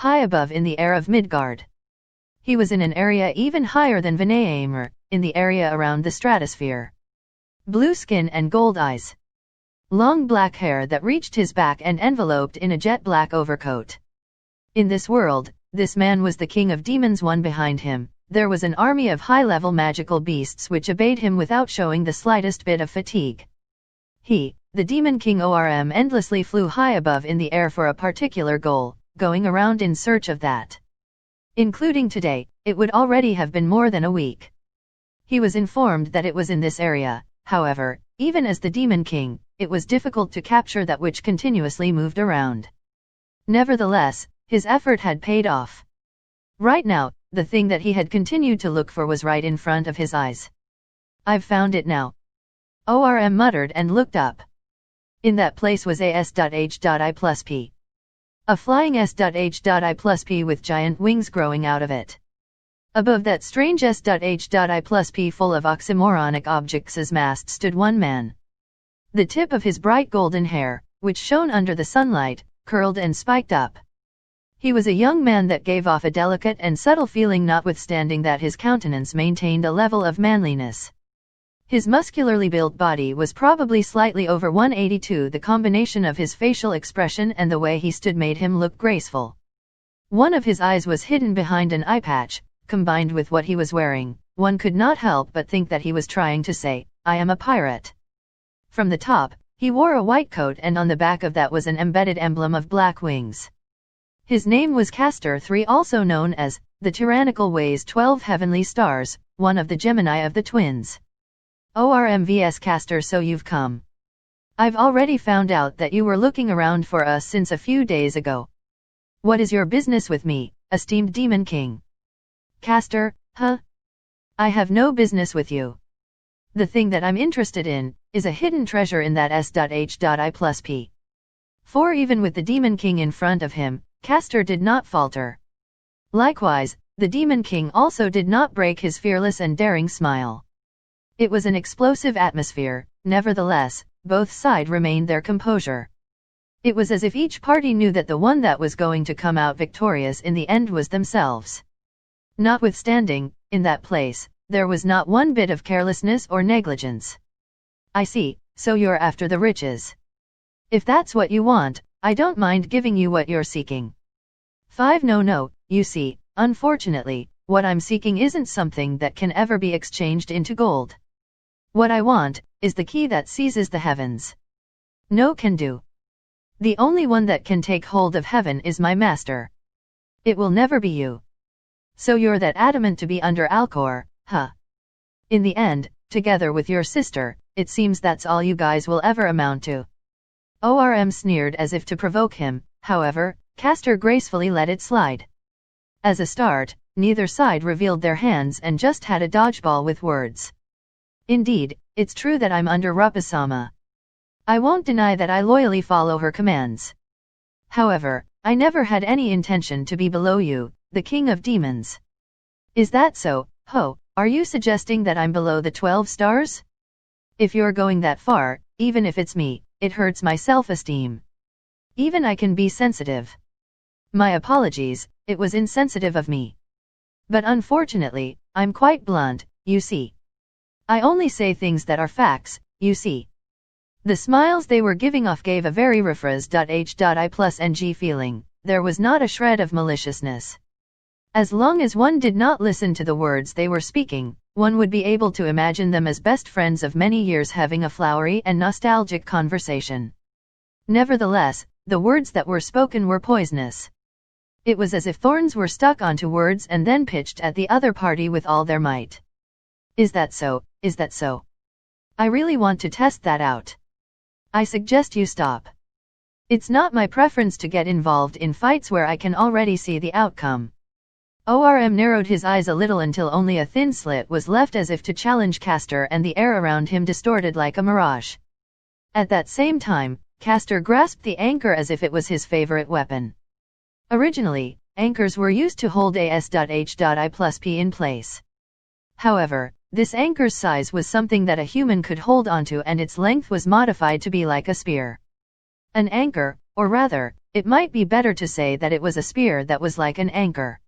high above in the air of Midgard. He was in an area even higher than Vanaheimr, in the area around the stratosphere. Blue skin and gold eyes. Long black hair that reached his back and enveloped in a jet black overcoat. In this world, this man was the king of demons. One behind him, there was an army of high-level magical beasts which obeyed him without showing the slightest bit of fatigue. He, the Demon King Orm, endlessly flew high above in the air for a particular goal, going around in search of that. Including today, it would already have been more than a week. He was informed that it was in this area. However, even as the Demon King, it was difficult to capture that which continuously moved around. Nevertheless, his effort had paid off. Right now, the thing that he had continued to look for was right in front of his eyes. I've found it now. Orm muttered and looked up. In that place was a S.H.I+P. A flying S.H.I+P with giant wings growing out of it. Above that strange S.H.I+P full of oxymoronic objects as mast stood one man. The tip of his bright golden hair, which shone under the sunlight, curled and spiked up. He was a young man that gave off a delicate and subtle feeling, notwithstanding that his countenance maintained a level of manliness. His muscularly built body was probably slightly over 182. The combination of his facial expression and the way he stood made him look graceful. One of his eyes was hidden behind an eye patch. Combined with what he was wearing, one could not help but think that he was trying to say, "I am a pirate." From the top, he wore a white coat, and on the back of that was an embedded emblem of black wings. His name was Castor III, also known as the Tyrannical Ways 12 Heavenly Stars, one of the Gemini of the twins. ORMVS Castor, so you've come. I've already found out that you were looking around for us since a few days ago. What is your business with me, esteemed Demon King? Castor, huh? I have no business with you. The thing that I'm interested in is a hidden treasure in that S.H.I+P. For even with the Demon King in front of him, Castor did not falter. Likewise, the Demon King also did not break his fearless and daring smile. It was an explosive atmosphere. Nevertheless, both sides remained their composure. It was as if each party knew that the one that was going to come out victorious in the end was themselves. Notwithstanding, in that place, there was not one bit of carelessness or negligence. I see, so you're after the riches. If that's what you want, I don't mind giving you what you're seeking. 5 No, you see, unfortunately, what I'm seeking isn't something that can ever be exchanged into gold. What I want is the key that seizes the heavens. No can do. The only one that can take hold of heaven is my master. It will never be you. So you're that adamant to be under Alcor, huh? In the end, together with your sister, it seems that's all you guys will ever amount to. Orm sneered as if to provoke him. However, Castor gracefully let it slide. As a start, neither side revealed their hands and just had a dodgeball with words. Indeed, it's true that I'm under Rupasama. I won't deny that I loyally follow her commands. However, I never had any intention to be below you, the King of Demons. Is that so, ho? Are you suggesting that I'm below the 12 stars? If you're going that far, even if it's me, it hurts my self-esteem. Even I can be sensitive. My apologies, it was insensitive of me. But unfortunately, I'm quite blunt, you see. I only say things that are facts, you see. The smiles they were giving off gave a very refres.H.I+NG feeling. There was not a shred of maliciousness. As long as one did not listen to the words they were speaking, one would be able to imagine them as best friends of many years having a flowery and nostalgic conversation. Nevertheless, the words that were spoken were poisonous. It was as if thorns were stuck onto words and then pitched at the other party with all their might. Is that so? Is that so? I really want to test that out. I suggest you stop. It's not my preference to get involved in fights where I can already see the outcome. Orm narrowed his eyes a little until only a thin slit was left as if to challenge Castor, and the air around him distorted like a mirage. At that same time, Castor grasped the anchor as if it was his favorite weapon. Originally, anchors were used to hold a S.H.I+P in place. However, this anchor's size was something that a human could hold onto, and its length was modified to be like a spear. An anchor, or rather, it might be better to say that it was a spear that was like an anchor.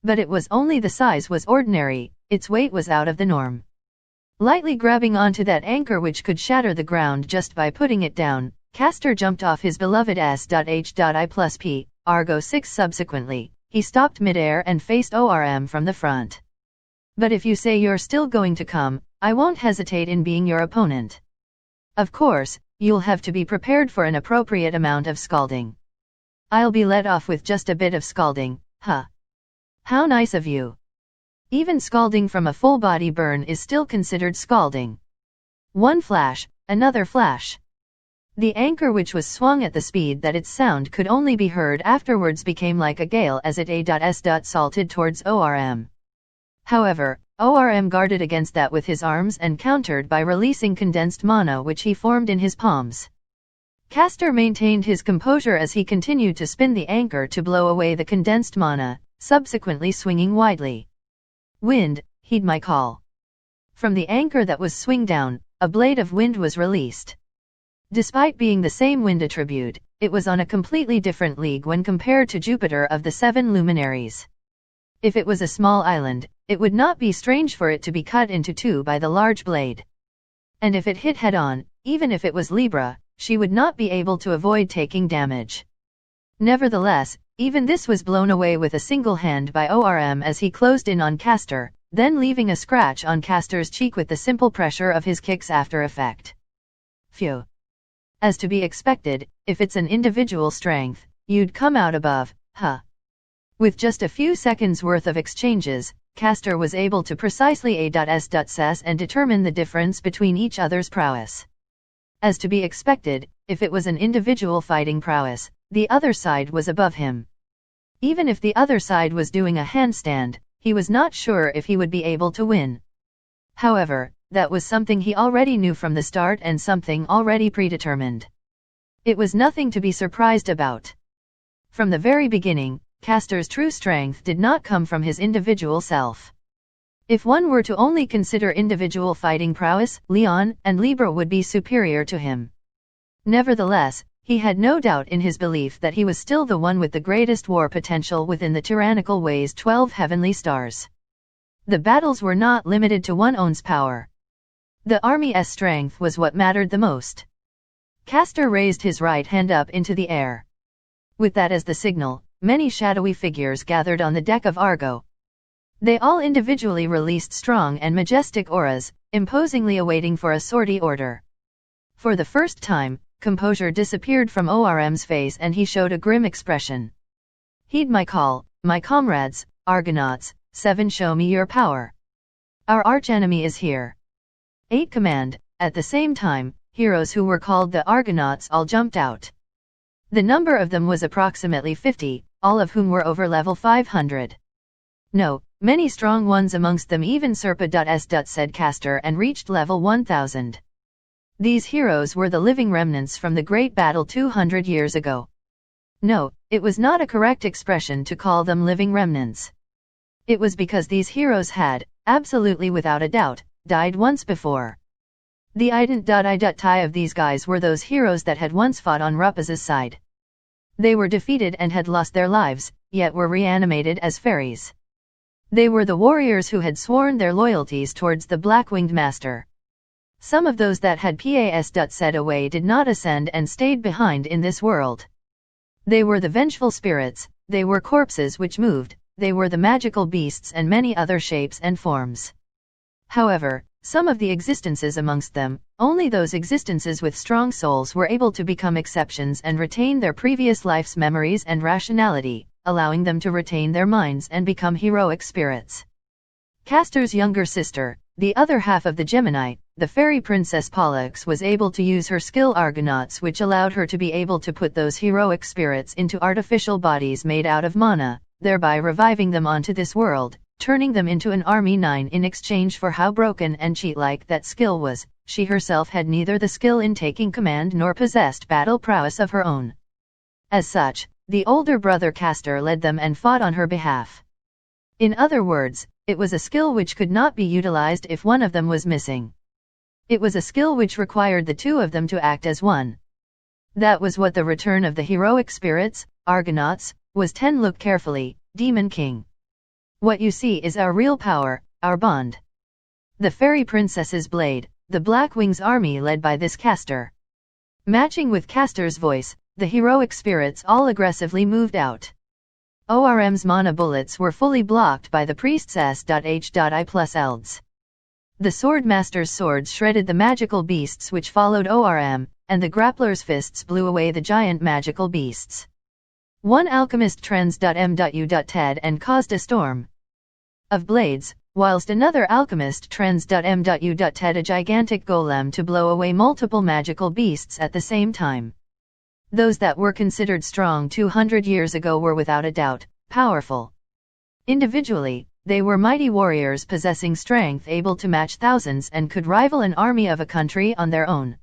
But it was only the size was ordinary, its weight was out of the norm. Lightly grabbing onto that anchor which could shatter the ground just by putting it down, Castor jumped off his beloved S.H.I+P, Argo 6. Subsequently, he stopped midair and faced ORM from the front. But if you say you're still going to come, I won't hesitate in being your opponent. Of course, you'll have to be prepared for an appropriate amount of scalding. I'll be let off with just a bit of scalding, huh? How nice of you. Even scalding from a full body burn is still considered scalding. One flash, another flash. The anchor, which was swung at the speed that its sound could only be heard afterwards, became like a gale as it salted towards ORM. However, ORM guarded against that with his arms and countered by releasing condensed mana which he formed in his palms. Castor maintained his composure as he continued to spin the anchor to blow away the condensed mana, subsequently swinging widely. Wind, heed my call. From the anchor that was swung down, a blade of wind was released. Despite being the same wind attribute, it was on a completely different league when compared to Jupiter of the 7 luminaries. If it was a small island, it would not be strange for it to be cut into two by the large blade. And if it hit head-on, even if it was Libra, she would not be able to avoid taking damage. Nevertheless, even this was blown away with a single hand by ORM as he closed in on Castor, then leaving a scratch on Castor's cheek with the simple pressure of his kick's after effect. Phew. As to be expected, if it's an individual strength, you'd come out above, huh? With just a few seconds worth of exchanges, Castor was able to precisely assess and determine the difference between each other's prowess. As to be expected, if it was an individual fighting prowess, the other side was above him. Even if the other side was doing a handstand, he was not sure if he would be able to win. However, that was something he already knew from the start and something already predetermined. It was nothing to be surprised about. From the very beginning, Castor's true strength did not come from his individual self. If one were to only consider individual fighting prowess, Leon and Libra would be superior to him. Nevertheless, he had no doubt in his belief that he was still the one with the greatest war potential within the tyrannical Way's 12 heavenly stars. The battles were not limited to one one's power. The army's strength was what mattered the most. Castor raised his right hand up into the air. With that as the signal, many shadowy figures gathered on the deck of Argo. They all individually released strong and majestic auras, imposingly awaiting for a sortie order. For the first time, composure disappeared from ORM's face and he showed a grim expression. Heed my call, my comrades, Argonauts, 7, show me your power. Our archenemy is here. 8 command. At the same time, heroes who were called the Argonauts all jumped out. The number of them was approximately 50, all of whom were over level 500. No, many strong ones amongst them even Serpa.s. said Castor and reached level 1000. These heroes were the living remnants from the great battle 200 years ago. No, it was not a correct expression to call them living remnants. It was because these heroes had, absolutely without a doubt, died once before. The identity of these guys were those heroes that had once fought on Rapaz's side. They were defeated and had lost their lives, yet were reanimated as fairies. They were the warriors who had sworn their loyalties towards the Black-Winged Master. Some of those that had said away did not ascend and stayed behind in this world. They were the vengeful spirits, they were corpses which moved, they were the magical beasts and many other shapes and forms. However, some of the existences amongst them, only those existences with strong souls were able to become exceptions and retain their previous life's memories and rationality, allowing them to retain their minds and become heroic spirits. Castor's younger sister, the other half of the Gemini, the fairy princess Pollux, was able to use her skill Argonauts, which allowed her to be able to put those heroic spirits into artificial bodies made out of mana, thereby reviving them onto this world, turning them into an army 9 in exchange for how broken and cheat-like that skill was. She herself had neither the skill in taking command nor possessed battle prowess of her own. As such, the older brother Castor led them and fought on her behalf. In other words, it was a skill which could not be utilized if one of them was missing. It was a skill which required the two of them to act as one. That was what the return of the heroic spirits, Argonauts, was. 10 Look carefully, Demon King. What you see is our real power, our bond. The fairy princess's blade, the Black Wings army led by this Castor. Matching with Castor's voice, the heroic spirits all aggressively moved out. ORM's mana bullets were fully blocked by the priest's S.H.I plus Elds. The Swordmaster's swords shredded the magical beasts which followed ORM, and the grappler's fists blew away the giant magical beasts. One alchemist trends.m.u.ted and caused a storm of blades, whilst another alchemist trends.m.u.ted a gigantic golem to blow away multiple magical beasts at the same time. Those that were considered strong 200 years ago were without a doubt powerful. Individually, they were mighty warriors possessing strength able to match thousands and could rival an army of a country on their own.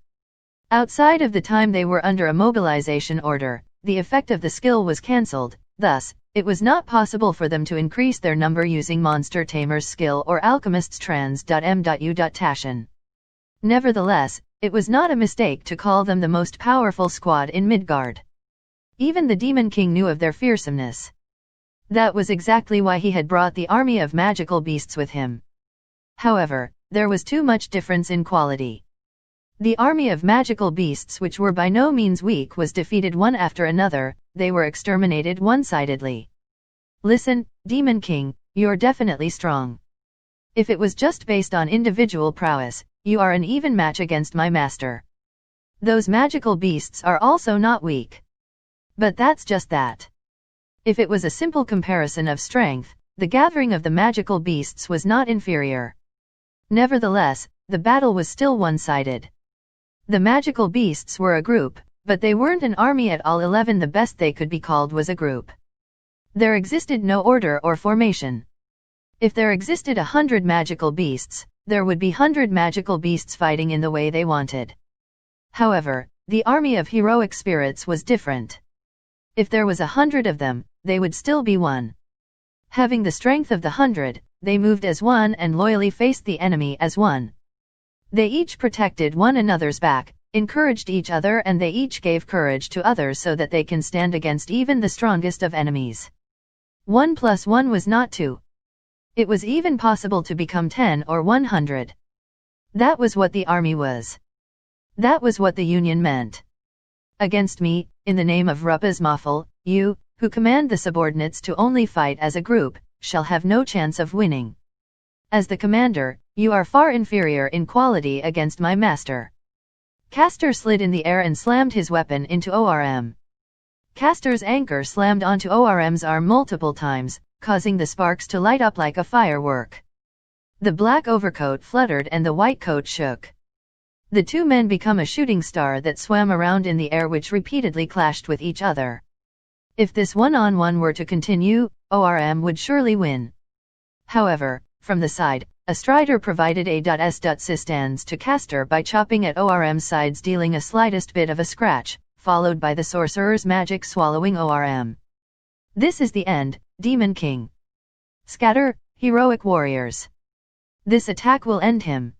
Outside of the time they were under a mobilization order, the effect of the skill was cancelled, thus, it was not possible for them to increase their number using Monster Tamer's skill or Alchemist's trans.m.u.tashin. Nevertheless, it was not a mistake to call them the most powerful squad in Midgard. Even the Demon King knew of their fearsomeness. That was exactly why he had brought the army of magical beasts with him. However, there was too much difference in quality. The army of magical beasts, which were by no means weak, was defeated one after another. They were exterminated one-sidedly. Listen, Demon King, you're definitely strong. If it was just based on individual prowess, you are an even match against my master. Those magical beasts are also not weak. But that's just that. If it was a simple comparison of strength, the gathering of the magical beasts was not inferior. Nevertheless, the battle was still one-sided. The magical beasts were a group, but they weren't an army at all. 11 The best they could be called was a group. There existed no order or formation. If there existed 100 magical beasts, there would be 100 magical beasts fighting in the way they wanted. However, the army of heroic spirits was different. If there was 100 of them, they would still be one. Having the strength of the 100, they moved as one and loyally faced the enemy as one. They each protected one another's back, encouraged each other, and they each gave courage to others so that they can stand against even the strongest of enemies. 1 plus 1 was not 2. It was even possible to become 10 or 100. That was what the army was. That was what the union meant. Against me, in the name of Rupa's Mafal, you, who command the subordinates to only fight as a group, shall have no chance of winning. As the commander, you are far inferior in quality against my master. Castor slid in the air and slammed his weapon into ORM. Castor's anchor slammed onto ORM's arm multiple times, causing the sparks to light up like a firework. The black overcoat fluttered and the white coat shook. The two men become a shooting star that swam around in the air, which repeatedly clashed with each other. If this one-on-one were to continue, ORM would surely win. However, from the side, a strider provided assistance to Castor by chopping at ORM's sides, dealing a slightest bit of a scratch, followed by the sorcerer's magic swallowing ORM. This is the end, Demon King. Scatter, heroic warriors. This attack will end him.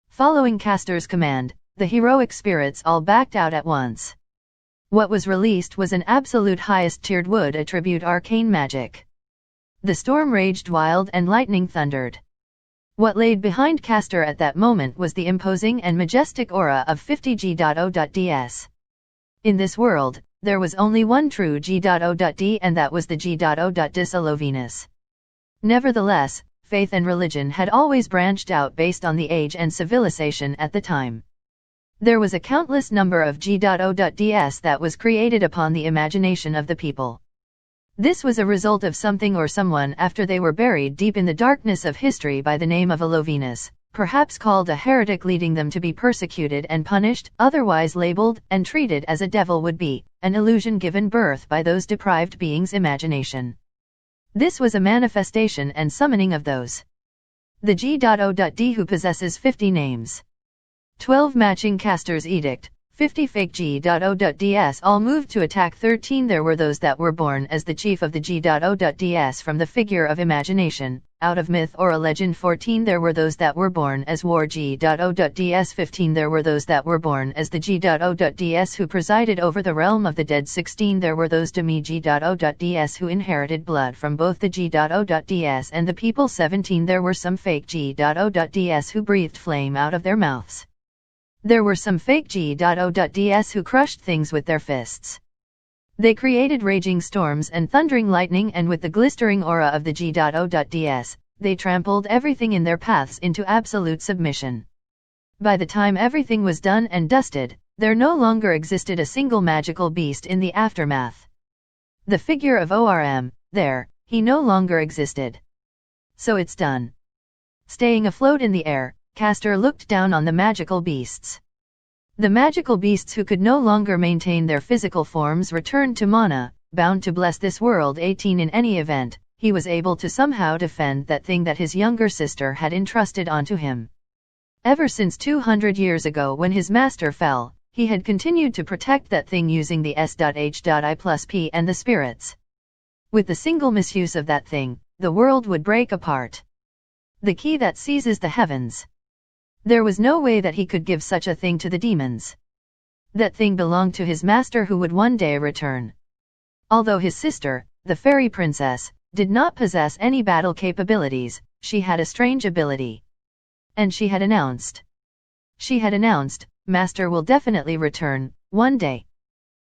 Following Castor's command, the heroic spirits all backed out at once. What was released was an absolute highest tiered wood attribute arcane magic. The storm raged wild and lightning thundered. What laid behind Castor at that moment was the imposing and majestic aura of 50G.O.ds. In this world, there was only one true G.O.D, and that was the G.O.dis Alovinus. Nevertheless, faith and religion had always branched out based on the age and civilization at the time. There was a countless number of G.O.ds that was created upon the imagination of the people. This was a result of something or someone after they were buried deep in the darkness of history by the name of Alovinus, perhaps called a heretic, leading them to be persecuted and punished, otherwise labeled and treated as a devil would be, an illusion given birth by those deprived beings' imagination. This was a manifestation and summoning of those. The G.O.D who possesses 50 names. 12 matching Castor's edict, 50 fake G.O.ds all moved to attack 13. There were those that were born as the chief of the G.O.ds from the figure of imagination, out of myth or a legend. 14. There were those that were born as war G.O.ds. 15. There were those that were born as the G.O.ds who presided over the realm of the dead. 16. There were those demi G.O.ds who inherited blood from both the G.O.ds and the people. 17. There were some fake G.O.ds who breathed flame out of their mouths. There were some fake G.O.ds who crushed things with their fists. They created raging storms and thundering lightning, and with the glistering aura of the G.O.ds, they trampled everything in their paths into absolute submission. By the time everything was done and dusted, there no longer existed a single magical beast in the aftermath. The figure of ORM, he no longer existed. So it's done. Staying afloat in the air, Castor looked down on the magical beasts. The magical beasts who could no longer maintain their physical forms returned to Mana, bound to bless this world. 18. In any event, he was able to somehow defend that thing that his younger sister had entrusted onto him. Ever since 200 years ago when his master fell, he had continued to protect that thing using the S.H.I+P and the spirits. With the single misuse of that thing, the world would break apart. The key that seizes the heavens. There was no way that he could give such a thing to the demons. That thing belonged to his master who would one day return. Although his sister, the fairy princess, did not possess any battle capabilities, she had a strange ability. And she had announced, Master will definitely return, one day.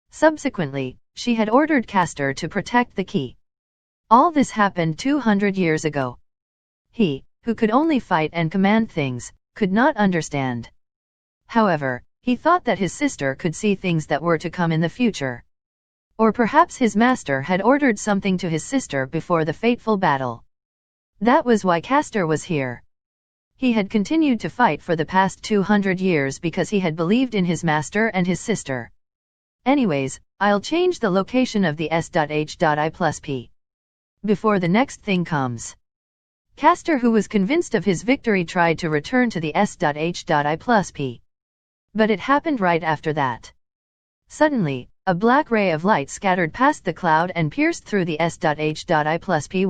Subsequently, she had ordered Castor to protect the key. All this happened 200 years ago. He, who could only fight and command things, could not understand. However, he thought that his sister could see things that were to come in the future. Or perhaps his master had ordered something to his sister before the fateful battle. That was why Castor was here. He had continued to fight for the past 200 years because he had believed in his master and his sister. Anyways, I'll change the location of the S.H.I+P. before the next thing comes. Castor, who was convinced of his victory, tried to return to the S.H.I+P. But it happened right after that. Suddenly, a black ray of light scattered past the cloud and pierced through the S.H.I+P.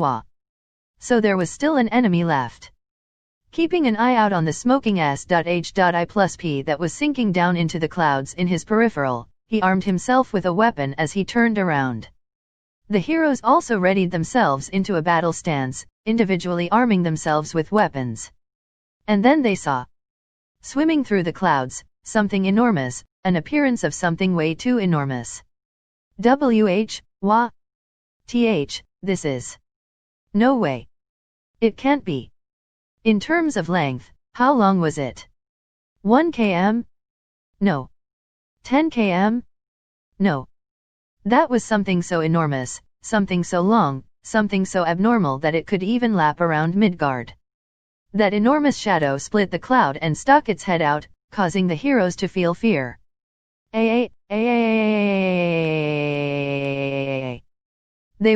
So there was still an enemy left. Keeping an eye out on the smoking S.H.I+P that was sinking down into the clouds in his peripheral, he armed himself with a weapon as he turned around. The heroes also readied themselves into a battle stance, individually arming themselves with weapons. And then they saw, swimming through the clouds, something enormous, an appearance of something way too enormous. This is. No way. It can't be. In terms of length, how long was it? 1 km? No. 10 km? No. That was something so enormous, something so long, something so abnormal that it could even lap around Midgard. That enormous shadow split the cloud and stuck its head out, causing the heroes to feel fear. They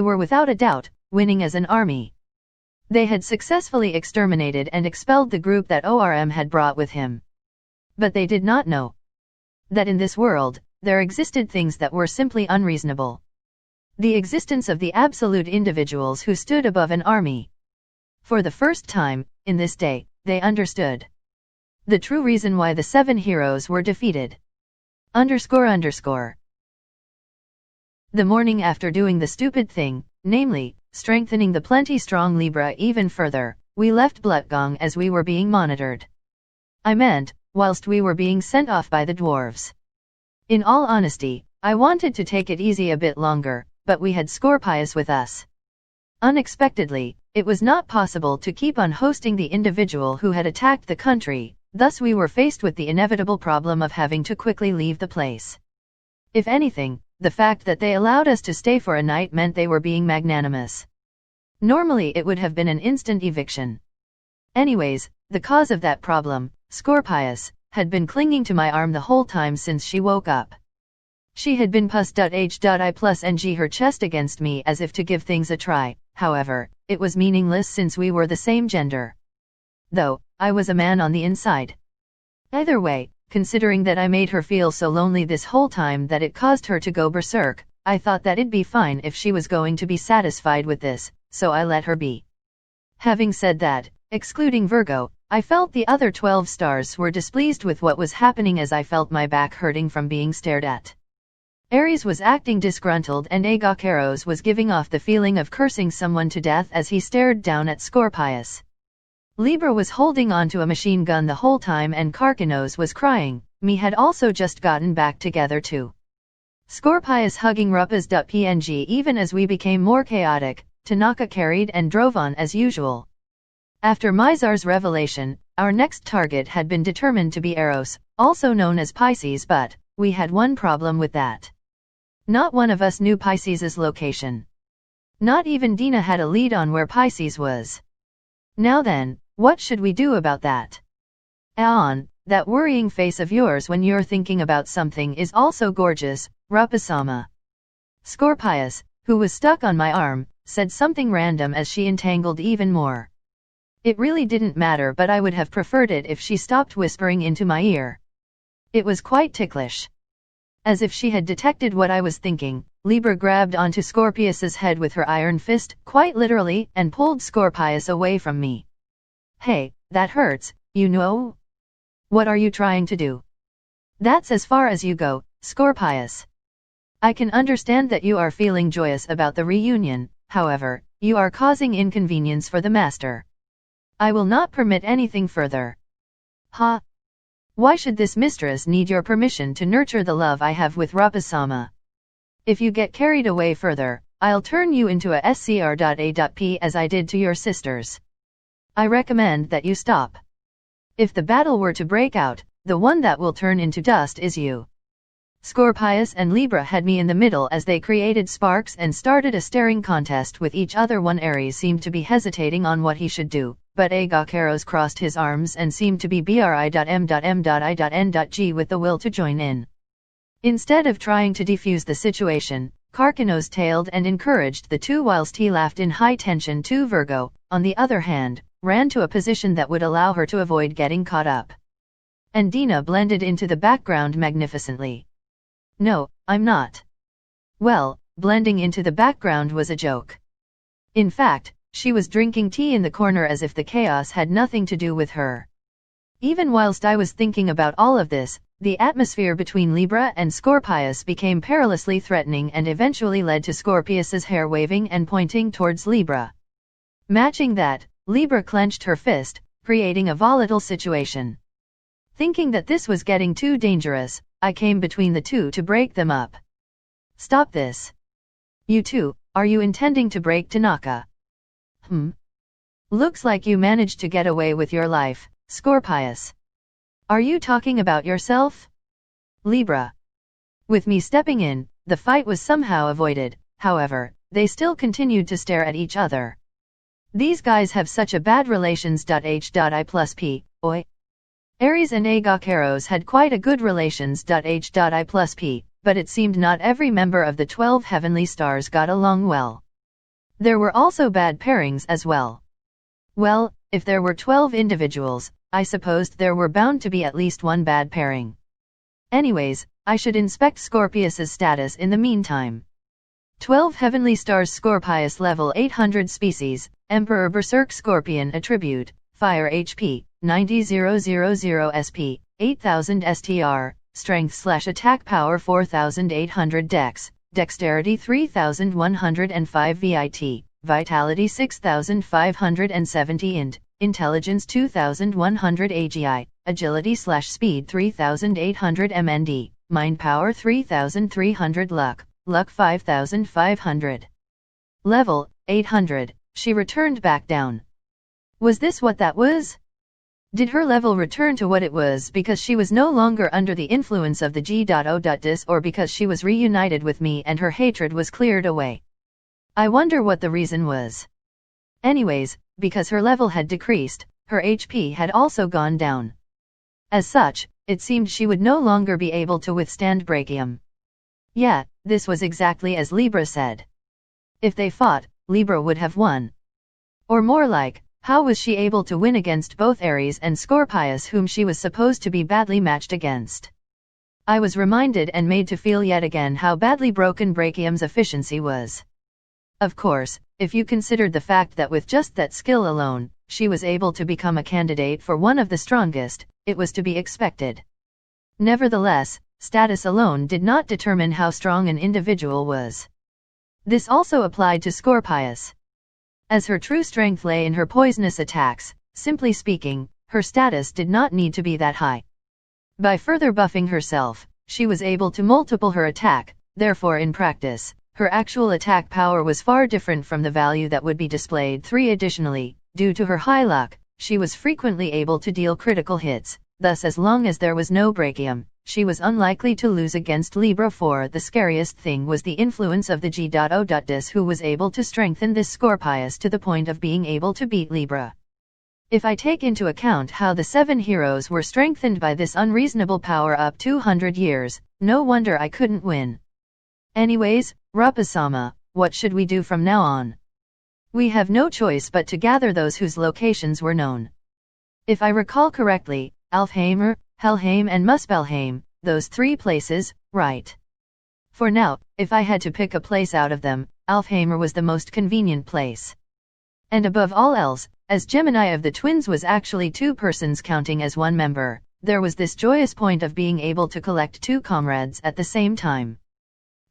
were without a doubt winning as an army. They had successfully exterminated and expelled the group that ORM had brought with him. But they did not know that in this world, there existed things that were simply unreasonable. The existence of the absolute individuals who stood above an army. For the first time, in this day, they understood the true reason why the 7 heroes were defeated. The morning after doing the stupid thing, namely, strengthening the plenty strong Libra even further, we left Blutgong as we were being monitored. I meant, whilst we were being sent off by the dwarves. In all honesty, I wanted to take it easy a bit longer, but we had Scorpius with us. Unexpectedly, it was not possible to keep on hosting the individual who had attacked the country, thus we were faced with the inevitable problem of having to quickly leave the place. If anything, the fact that they allowed us to stay for a night meant they were being magnanimous. Normally it would have been an instant eviction. Anyways, the cause of that problem, Scorpius, had been clinging to my arm the whole time since she woke up. She had been +H.I+NG her chest against me as if to give things a try. However, it was meaningless since we were the same gender. Though, I was a man on the inside. Either way, considering that I made her feel so lonely this whole time that it caused her to go berserk. I thought that it'd be fine if she was going to be satisfied with this, so I let her be. Having said that, excluding Virgo, I felt the other 12 stars were displeased with what was happening as I felt my back hurting from being stared at. Aries was acting disgruntled and Agacharos was giving off the feeling of cursing someone to death as he stared down at Scorpius. Libra was holding onto a machine gun the whole time and Karkinos was crying. Me had also just gotten back together too. Scorpius hugging Rupas.png. Even as we became more chaotic, Tanaka carried and drove on as usual. After Mizar's revelation, our next target had been determined to be Eros, also known as Pisces, but we had one problem with that. Not one of us knew Pisces' location. Not even Dina had a lead on where Pisces was. Now then, what should we do about that? Aon, that worrying face of yours when you're thinking about something is also gorgeous, Rapasama. Scorpius, who was stuck on my arm, said something random as she entangled even more. It really didn't matter, but I would have preferred it if she stopped whispering into my ear. It was quite ticklish. As if she had detected what I was thinking, Libra grabbed onto Scorpius's head with her iron fist, quite literally, and pulled Scorpius away from me. Hey, that hurts, you know? What are you trying to do? That's as far as you go, Scorpius. I can understand that you are feeling joyous about the reunion, however, you are causing inconvenience for the master. I will not permit anything further. Ha! Why should this mistress need your permission to nurture the love I have with Rapasama? If you get carried away further, I'll turn you into a scr.a.p as I did to your sisters. I recommend that you stop. If the battle were to break out, the one that will turn into dust is you. Scorpius and Libra had me in the middle as they created sparks and started a staring contest with each other. One Aries seemed to be hesitating on what he should do, but Agacharos crossed his arms and seemed to be bri.m.m.i.n.g with the will to join in. Instead of trying to defuse the situation, Karkinos tailed and encouraged the two whilst he laughed in high tension to Virgo, on the other hand, ran to a position that would allow her to avoid getting caught up. And Dina blended into the background magnificently. No, I'm not. Well, blending into the background was a joke. In fact, she was drinking tea in the corner as if the chaos had nothing to do with her. Even whilst I was thinking about all of this, the atmosphere between Libra and Scorpius became perilously threatening and eventually led to Scorpius's hair waving and pointing towards Libra. Matching that, Libra clenched her fist, creating a volatile situation. Thinking that this was getting too dangerous, I came between the two to break them up. Stop this. You two, are you intending to break Tanaka? Looks like you managed to get away with your life, Scorpius. Are you talking about yourself? Libra. With me stepping in, the fight was somehow avoided, however, they still continued to stare at each other. These guys have such a bad relations. H.I+P, oi. Aries and Agacharos had quite a good relations. H.I+P, but it seemed not every member of the 12 heavenly stars got along well. There were also bad pairings as well. Well, if there were 12 individuals, I supposed there were bound to be at least one bad pairing. Anyways, I should inspect Scorpius's status in the meantime. 12 heavenly stars. Scorpius level 800 species, Emperor Berserk Scorpion attribute, Fire HP, 90000 SP, 8000 STR, Strength/Attack Power 4800 Dex, Dexterity 3105 VIT, Vitality 6570 Int, Intelligence 2100 AGI, Agility/Speed 3800 MND, Mind Power 3300 Luck, Luck 5500. Level 800, she returned back down. Was this what that was? Did her level return to what it was because she was no longer under the influence of the G.O.Dis, or because she was reunited with me and her hatred was cleared away? I wonder what the reason was. Anyways, because her level had decreased, her HP had also gone down. As such, it seemed she would no longer be able to withstand Brachium. Yeah, this was exactly as Libra said. If they fought, Libra would have won. Or more like, How was she able to win against both Ares and Scorpius, whom she was supposed to be badly matched against? I was reminded and made to feel yet again how badly broken Brachium's efficiency was. Of course, if you considered the fact that with just that skill alone, she was able to become a candidate for one of the strongest, it was to be expected. Nevertheless, status alone did not determine how strong an individual was. This also applied to Scorpius. As her true strength lay in her poisonous attacks, simply speaking, her status did not need to be that high. By further buffing herself, she was able to multiple her attack, therefore in practice, her actual attack power was far different from the value that would be displayed. 3. Additionally, due to her high luck, she was frequently able to deal critical hits, thus as long as there was no Brachium, she was unlikely to lose against Libra. 4. The scariest thing was the influence of the G.O.Dis, who was able to strengthen this Scorpius to the point of being able to beat Libra. If I take into account how the 7 heroes were strengthened by this unreasonable power up 200 years, no wonder I couldn't win. Anyways, Rappa-sama, what should we do from now on? We have no choice but to gather those whose locations were known. If I recall correctly, Alfheim, Helheim and Muspelheim, those 3 places, right? For now, if I had to pick a place out of them, Alfheim was the most convenient place. And above all else, as Gemini of the twins was actually 2 persons counting as 1 member, there was this joyous point of being able to collect 2 comrades at the same time.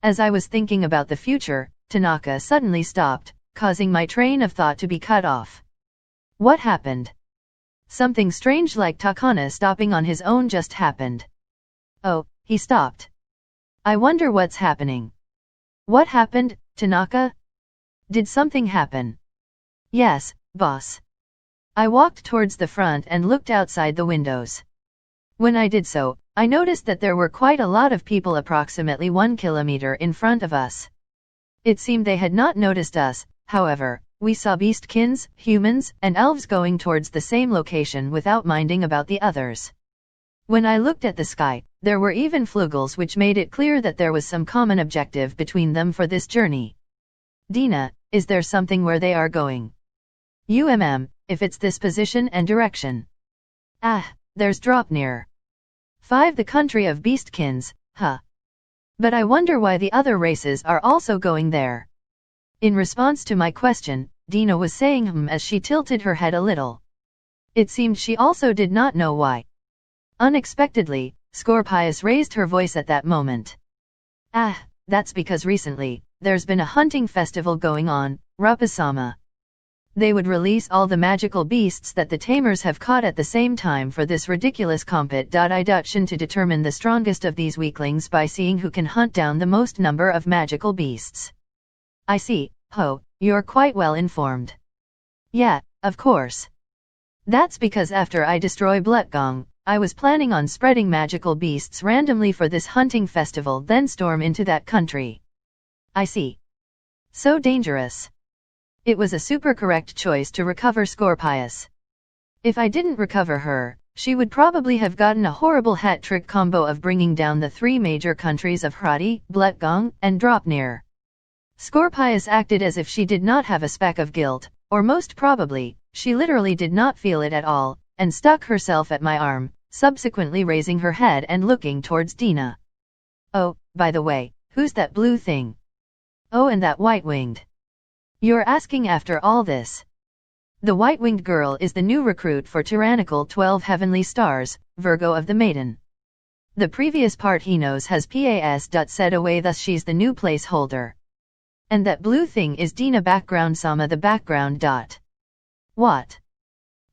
As I was thinking about the future, Tanaka suddenly stopped, causing my train of thought to be cut off. What happened? Something strange like Takana stopping on his own just happened. Oh, he stopped. I wonder what's happening. What happened, Tanaka? Did something happen? Yes, boss. I walked towards the front and looked outside the windows. When I did so, I noticed that there were quite a lot of people approximately 1 kilometer in front of us. It seemed they had not noticed us, however. We saw beastkins, humans, and elves going towards the same location without minding about the others. When I looked at the sky, there were even flugels, which made it clear that there was some common objective between them for this journey. Dina, is there something where they are going? If it's this position and direction. Ah, there's Draupnir. 5. The country of beastkins, huh? But I wonder why the other races are also going there. In response to my question, Dina was saying as she tilted her head a little. It seemed she also did not know why. Unexpectedly, Scorpius raised her voice at that moment. Ah, that's because recently, there's been a hunting festival going on, Rappa-sama. They would release all the magical beasts that the tamers have caught at the same time for this ridiculous competition to determine the strongest of these weaklings by seeing who can hunt down the most number of magical beasts. I see, Ho, you're quite well informed. Yeah, of course. That's because after I destroy Blutgong, I was planning on spreading magical beasts randomly for this hunting festival, then storm into that country. I see. So dangerous. It was a super correct choice to recover Scorpius. If I didn't recover her, she would probably have gotten a horrible hat-trick combo of bringing down the 3 major countries of Hradi, Blutgong, and Draupnir. Scorpius acted as if she did not have a speck of guilt, or most probably, she literally did not feel it at all, and stuck herself at my arm, subsequently raising her head and looking towards Dina. Oh, by the way, who's that blue thing? Oh, and that white-winged. You're asking after all this. The white-winged girl is the new recruit for tyrannical 12 heavenly stars, Virgo of the Maiden. The previous part he knows has said away, thus she's the new placeholder. And that blue thing is Dina Background-sama, the background. What?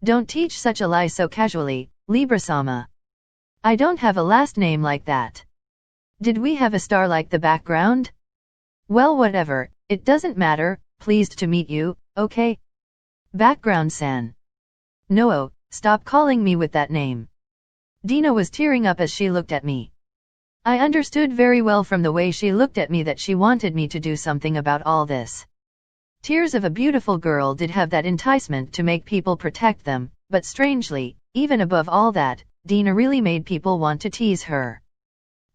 Don't teach such a lie so casually, Libra-sama. I don't have a last name like that. Did we have a star like the background? Well, whatever, it doesn't matter, pleased to meet you, okay? Background-san. No, stop calling me with that name. Dina was tearing up as she looked at me. I understood very well from the way she looked at me that she wanted me to do something about all this. Tears of a beautiful girl did have that enticement to make people protect them, but strangely, even above all that, Dina really made people want to tease her.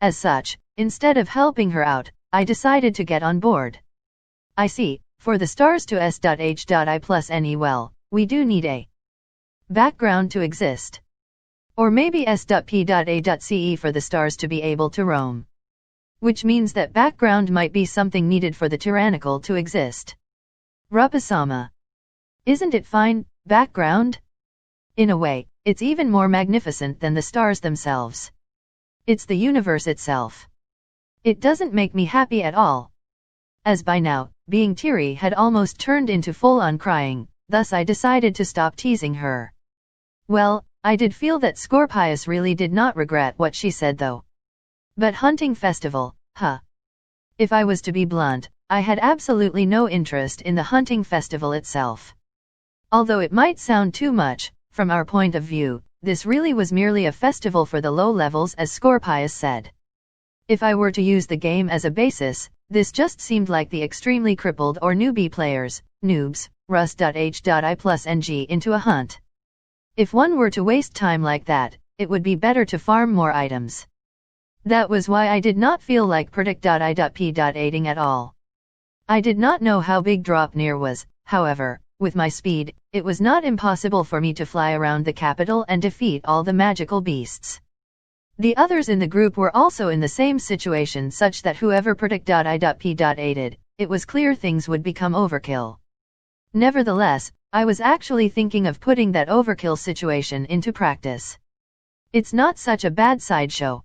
As such, instead of helping her out, I decided to get on board. I see, for the stars to S.H.I plus NE, well, we do need a background to exist. Or maybe S.P.A.C.E for the stars to be able to roam. Which means that background might be something needed for the tyrannical to exist. Rupa-sama. Isn't it fine, background? In a way, it's even more magnificent than the stars themselves. It's the universe itself. It doesn't make me happy at all. As by now, being teary had almost turned into full-on crying, thus I decided to stop teasing her. Well, I did feel that Scorpius really did not regret what she said though. But hunting festival, huh? If I was to be blunt, I had absolutely no interest in the hunting festival itself. Although it might sound too much, from our point of view, this really was merely a festival for the low levels as Scorpius said. If I were to use the game as a basis, this just seemed like the extremely crippled or newbie players, noobs, Rust.H.I+NG into a hunt. If one were to waste time like that, it would be better to farm more items. That was why I did not feel like Predict.I.P.aiding at all. I did not know how big Draupnir was, however, with my speed, it was not impossible for me to fly around the capital and defeat all the magical beasts. The others in the group were also in the same situation such that whoever Predict.I.P.aided, it was clear things would become overkill. Nevertheless, I was actually thinking of putting that overkill situation into practice. It's not such a bad sideshow.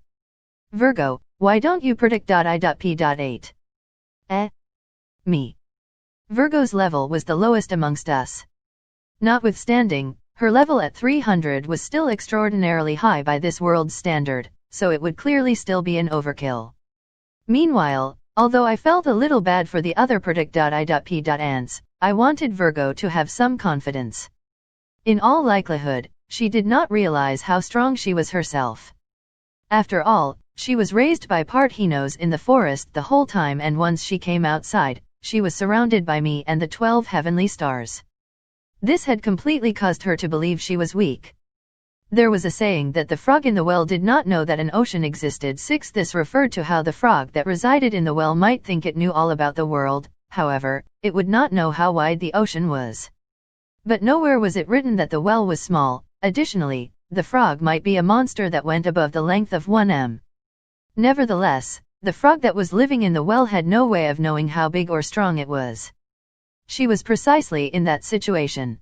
Virgo, why don't you Predict.I.P.8? Me. Virgo's level was the lowest amongst us. Notwithstanding, her level at 300 was still extraordinarily high by this world's standard, so it would clearly still be an overkill. Meanwhile, although I felt a little bad for the other Predict.I.P. ants, I wanted Virgo to have some confidence. In all likelihood, she did not realize how strong she was herself. After all, she was raised by Parthinos in the forest the whole time, and once she came outside, she was surrounded by me and the 12 heavenly stars. This had completely caused her to believe she was weak. There was a saying that the frog in the well did not know that an ocean existed. 6. This referred to how the frog that resided in the well might think it knew all about the world, however, it would not know how wide the ocean was. But nowhere was it written that the well was small. Additionally, the frog might be a monster that went above the length of 1 m. Nevertheless, the frog that was living in the well had no way of knowing how big or strong it was. She was precisely in that situation.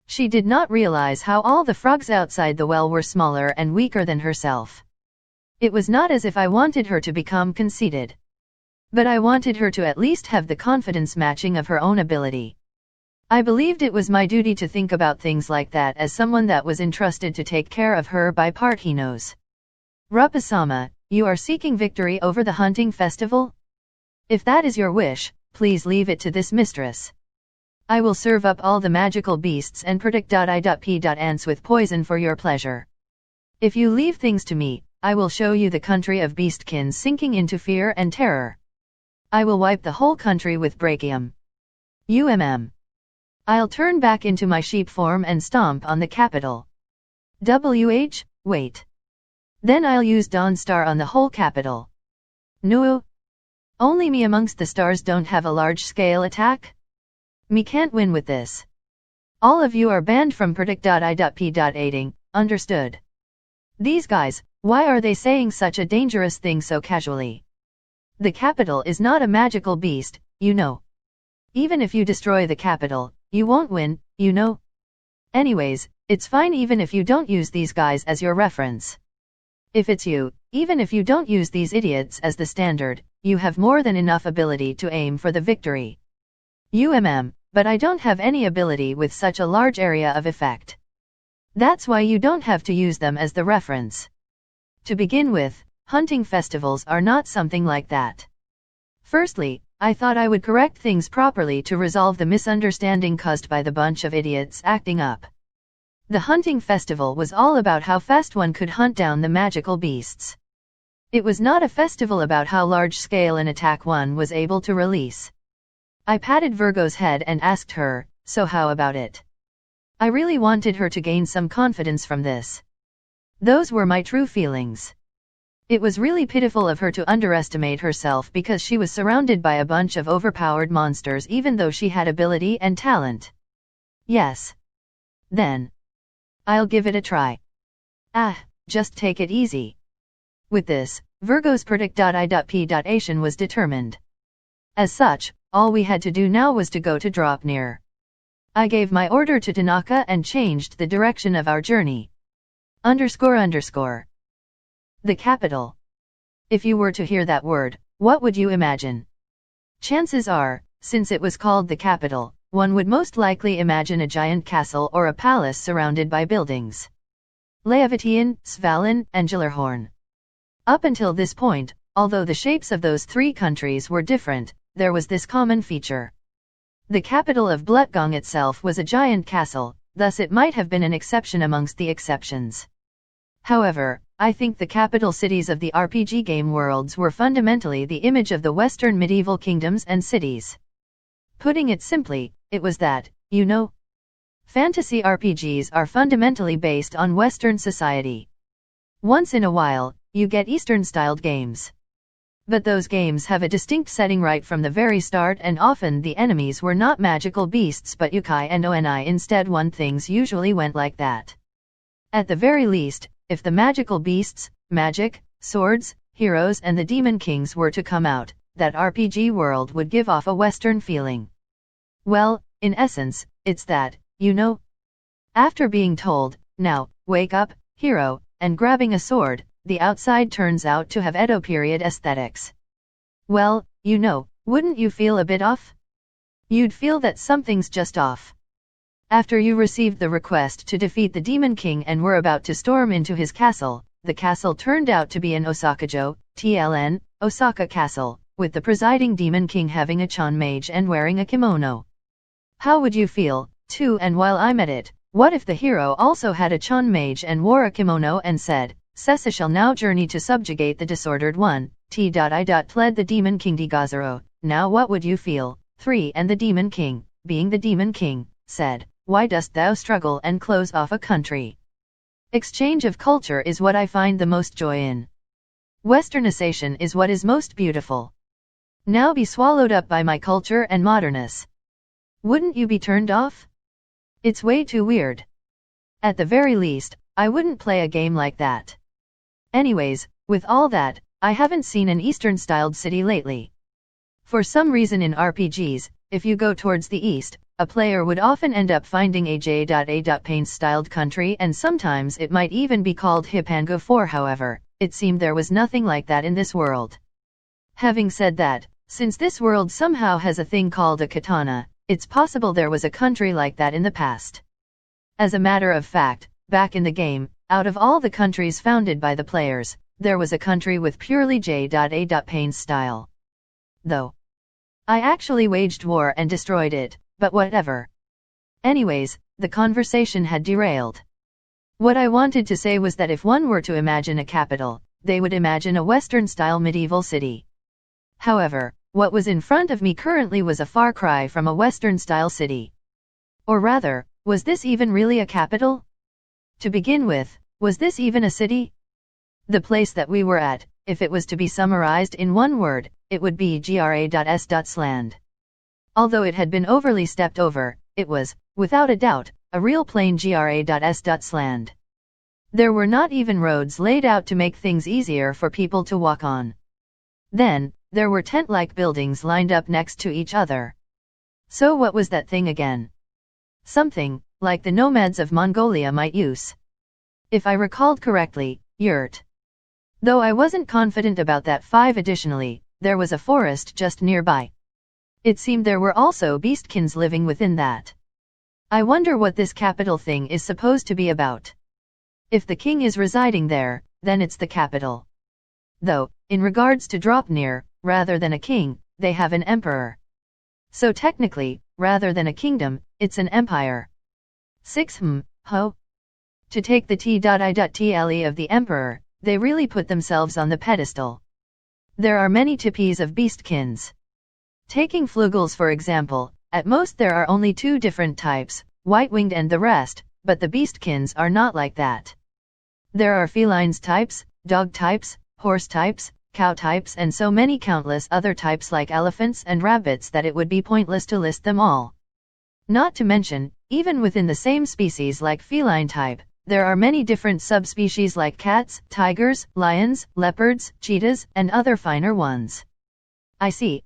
She did not realize how all the frogs outside the well were smaller and weaker than herself. It was not as if I wanted her to become conceited. But I wanted her to at least have the confidence matching of her own ability. I believed it was my duty to think about things like that as someone that was entrusted to take care of her by Parthinos. Rupa-sama, you are seeking victory over the hunting festival? If that is your wish, please leave it to this mistress. I will serve up all the magical beasts and Predict.I.P. ants with poison for your pleasure. If you leave things to me, I will show you the country of beastkins sinking into fear and terror. I will wipe the whole country with brachium. I'll turn back into my sheep form and stomp on the capital. Wait. Then I'll use Dawnstar on the whole capital. No. Only me amongst the stars don't have a large-scale attack? Me can't win with this. All of you are banned from Predict.I.P. aiding, understood? These guys, why are they saying such a dangerous thing so casually? The capital is not a magical beast, you know. Even if you destroy the capital, you won't win, you know. Anyways, it's fine even if you don't use these guys as your reference. If it's you, even if you don't use these idiots as the standard, you have more than enough ability to aim for the victory. But I don't have any ability with such a large area of effect. That's why you don't have to use them as the reference. To begin with, hunting festivals are not something like that. Firstly, I thought I would correct things properly to resolve the misunderstanding caused by the bunch of idiots acting up. The hunting festival was all about how fast one could hunt down the magical beasts. It was not a festival about how large-scale an attack one was able to release. I patted Virgo's head and asked her, so how about it? I really wanted her to gain some confidence from this. Those were my true feelings. It was really pitiful of her to underestimate herself because she was surrounded by a bunch of overpowered monsters even though she had ability and talent. Yes, Then I'll give it a try. Ah, just take it easy. With this, Virgo's predict.I.P.Ation was determined. As such, all we had to do now was to go to Draupnir. I gave my order to Tanaka and changed the direction of our journey. __. The capital. If you were to hear that word, what would you imagine? Chances are, since it was called the capital, one would most likely imagine a giant castle or a palace surrounded by buildings. Leavitian, Svalin, and Gjallarhorn. Up until this point, although the shapes of those three countries were different, there was this common feature. The capital of Blutgong itself was a giant castle, thus it might have been an exception amongst the exceptions. However, I think the capital cities of the RPG game worlds were fundamentally the image of the Western medieval kingdoms and cities. Putting it simply, it was that, fantasy RPGs are fundamentally based on Western society. Once in a while, you get Eastern-styled games. But those games have a distinct setting right from the very start, and often the enemies were not magical beasts but yokai and oni instead. Things usually went like that. At the very least, if the magical beasts, magic, swords, heroes and the demon kings were to come out, that RPG world would give off a Western feeling. Well, in essence, it's that, After being told, now, wake up, hero, and grabbing a sword, the outside turns out to have Edo period aesthetics. Well, wouldn't you feel a bit off? You'd feel that something's just off. After you received the request to defeat the Demon King and were about to storm into his castle, the castle turned out to be an Osakajo, TLN, Osaka Castle, with the presiding Demon King having a Chan mage and wearing a kimono. How would you feel, too? And while I'm at it, what if the hero also had a Chan mage and wore a kimono and said, Sessa shall now journey to subjugate the disordered one, T.I. Pled the Demon King Digazaro. Now what would you feel? 3 And the Demon King, being the Demon King, said, why dost thou struggle and close off a country? Exchange of culture is what I find the most joy in. Westernization is what is most beautiful. Now be swallowed up by my culture and modernness. Wouldn't you be turned off? It's way too weird. At the very least, I wouldn't play a game like that. Anyways, with all that, I haven't seen an Eastern-styled city lately. For some reason in RPGs, if you go towards the east, a player would often end up finding a J.A.Paints-styled country, and sometimes it might even be called Hipango 4. However, it seemed there was nothing like that in this world. Having said that, since this world somehow has a thing called a katana, it's possible there was a country like that in the past. As a matter of fact, back in the game, out of all the countries founded by the players, there was a country with purely J.A.Paints style. Though I actually waged war and destroyed it, but whatever. Anyways, the conversation had derailed. What I wanted to say was that if one were to imagine a capital, they would imagine a Western-style medieval city. However, what was in front of me currently was a far cry from a Western-style city. Or rather, was this even really a capital? To begin with, was this even a city? The place that we were at, if it was to be summarized in one word, it would be gra.s.sland. Although it had been overly stepped over, it was, without a doubt, a real plain gra.s.sland. There were not even roads laid out to make things easier for people to walk on. Then, there were tent-like buildings lined up next to each other. So what was that thing again? Something like the nomads of Mongolia might use. If I recalled correctly, yurt. Though I wasn't confident about that. 5 Additionally, there was a forest just nearby. It seemed there were also beastkins living within that. I wonder what this capital thing is supposed to be about. If the king is residing there, then it's the capital. Though, in regards to Draupnir, rather than a king, they have an emperor. So technically, rather than a kingdom, it's an empire. 6 To take the T.I.Tle of the emperor, they really put themselves on the pedestal. There are many tipis of beastkins. Taking flugels for example, at most there are only 2 different types, white-winged and the rest, but the beastkins are not like that. There are felines types, dog types, horse types, cow types and so many countless other types like elephants and rabbits that it would be pointless to list them all. Not to mention, even within the same species like feline type, there are many different subspecies like cats, tigers, lions, leopards, cheetahs, and other finer ones. I see.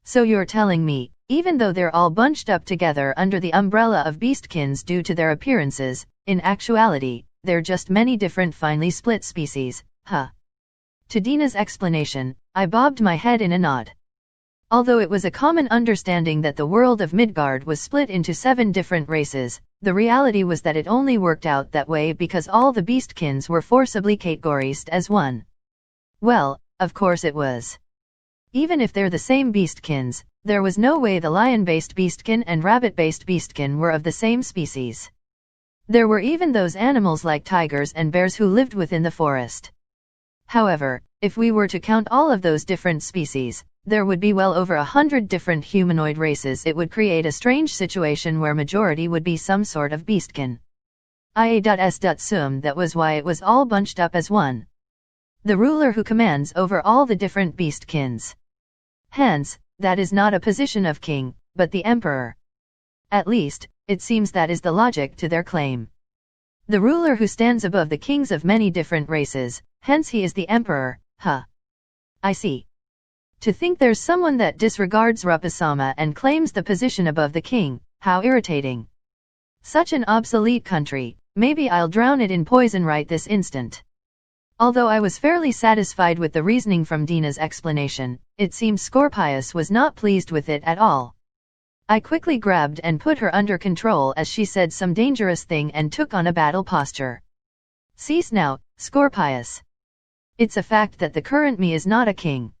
So you're telling me, even though they're all bunched up together under the umbrella of beastkins due to their appearances, in actuality, they're just many different finely split species, huh? To Dina's explanation, I bobbed my head in a nod. Although it was a common understanding that the world of Midgard was split into 7 different races, the reality was that it only worked out that way because all the beastkins were forcibly categorized as one. Well, of course it was. Even if they're the same beastkins, there was no way the lion-based beastkin and rabbit-based beastkin were of the same species. There were even those animals like tigers and bears who lived within the forest. However, if we were to count all of those different species, there would be well over 100 different humanoid races. It would create a strange situation where majority would be some sort of beastkin. Ia.s.sum. That was why it was all bunched up as one. The ruler who commands over all the different beastkins. Hence, that is not a position of king, but the emperor. At least, it seems that is the logic to their claim. The ruler who stands above the kings of many different races, hence he is the emperor, huh? I see. To think there's someone that disregards Rupasama and claims the position above the king, how irritating. Such an obsolete country, maybe I'll drown it in poison right this instant. Although I was fairly satisfied with the reasoning from Dina's explanation, it seemed Scorpius was not pleased with it at all. I quickly grabbed and put her under control as she said some dangerous thing and took on a battle posture. Cease now, Scorpius. It's a fact that the current me is not a king.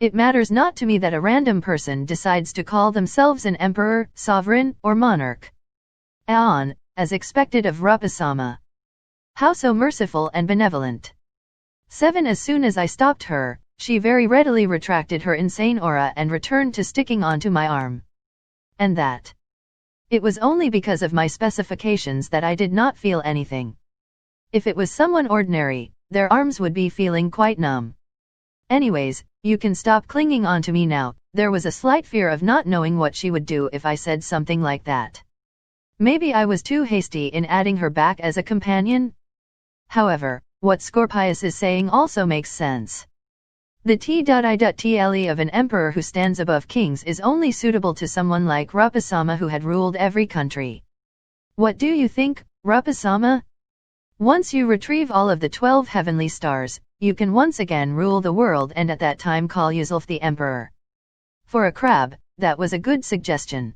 It matters not to me that a random person decides to call themselves an emperor, sovereign, or monarch. Aeon, as expected of Rupasama. How so merciful and benevolent. 7. As soon as I stopped her, she very readily retracted her insane aura and returned to sticking onto my arm. And that. It was only because of my specifications that I did not feel anything. If it was someone ordinary, their arms would be feeling quite numb. Anyways, you can stop clinging onto me now. There was a slight fear of not knowing what she would do if I said something like that. Maybe I was too hasty in adding her back as a companion? However, what Scorpius is saying also makes sense. The T.I.Tle of an emperor who stands above kings is only suitable to someone like Rupasama who had ruled every country. What do you think, Rupasama? Once you retrieve all of the 12 heavenly stars, you can once again rule the world and at that time call yourself the emperor. For a crab, that was a good suggestion.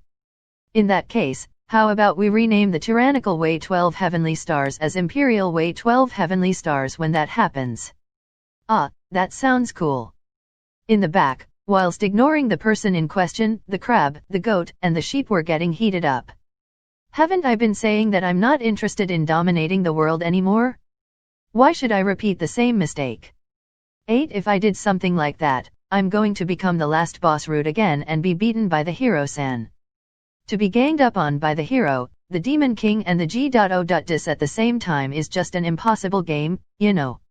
In that case, how about we rename the tyrannical way 12 heavenly stars as imperial way 12 heavenly stars when that happens? Ah, that sounds cool. In the back, whilst ignoring the person in question, the crab, the goat, and the sheep were getting heated up. Haven't I been saying that I'm not interested in dominating the world anymore? Why should I repeat the same mistake? 8. If I did something like that, I'm going to become the last boss route again and be beaten by the hero-san. To be ganged up on by the hero, the Demon King and the G.O.Dis at the same time is just an impossible game, you know.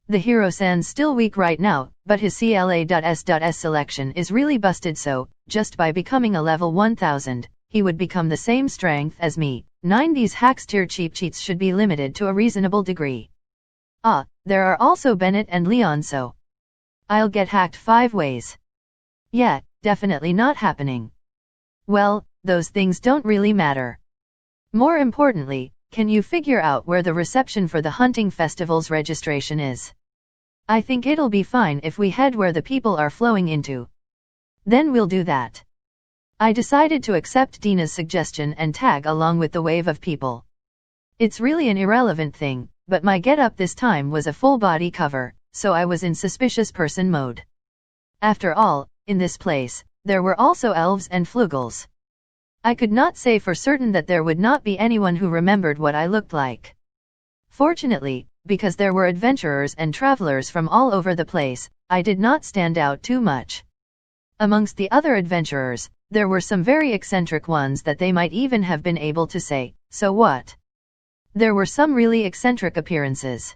The hero-san's still weak right now, but his CLA.S.S selection is really busted, so, just by becoming a level 1000, he would become the same strength as me. 9. These hacks tier cheap cheats should be limited to a reasonable degree. Ah, there are also Bennett and Leon, so I'll get hacked 5 ways. Yeah, definitely not happening. Well, those things don't really matter. More importantly, can you figure out where the reception for the hunting festival's registration is? I think it'll be fine if we head where the people are flowing into. Then we'll do that. I decided to accept Dina's suggestion and tag along with the wave of people. It's really an irrelevant thing, but my get-up this time was a full body cover, so I was in suspicious person mode. After all, in this place, there were also elves and flugels. I could not say for certain that there would not be anyone who remembered what I looked like. Fortunately, because there were adventurers and travelers from all over the place, I did not stand out too much. Amongst the other adventurers, there were some very eccentric ones that they might even have been able to say, so what? There were some really eccentric appearances.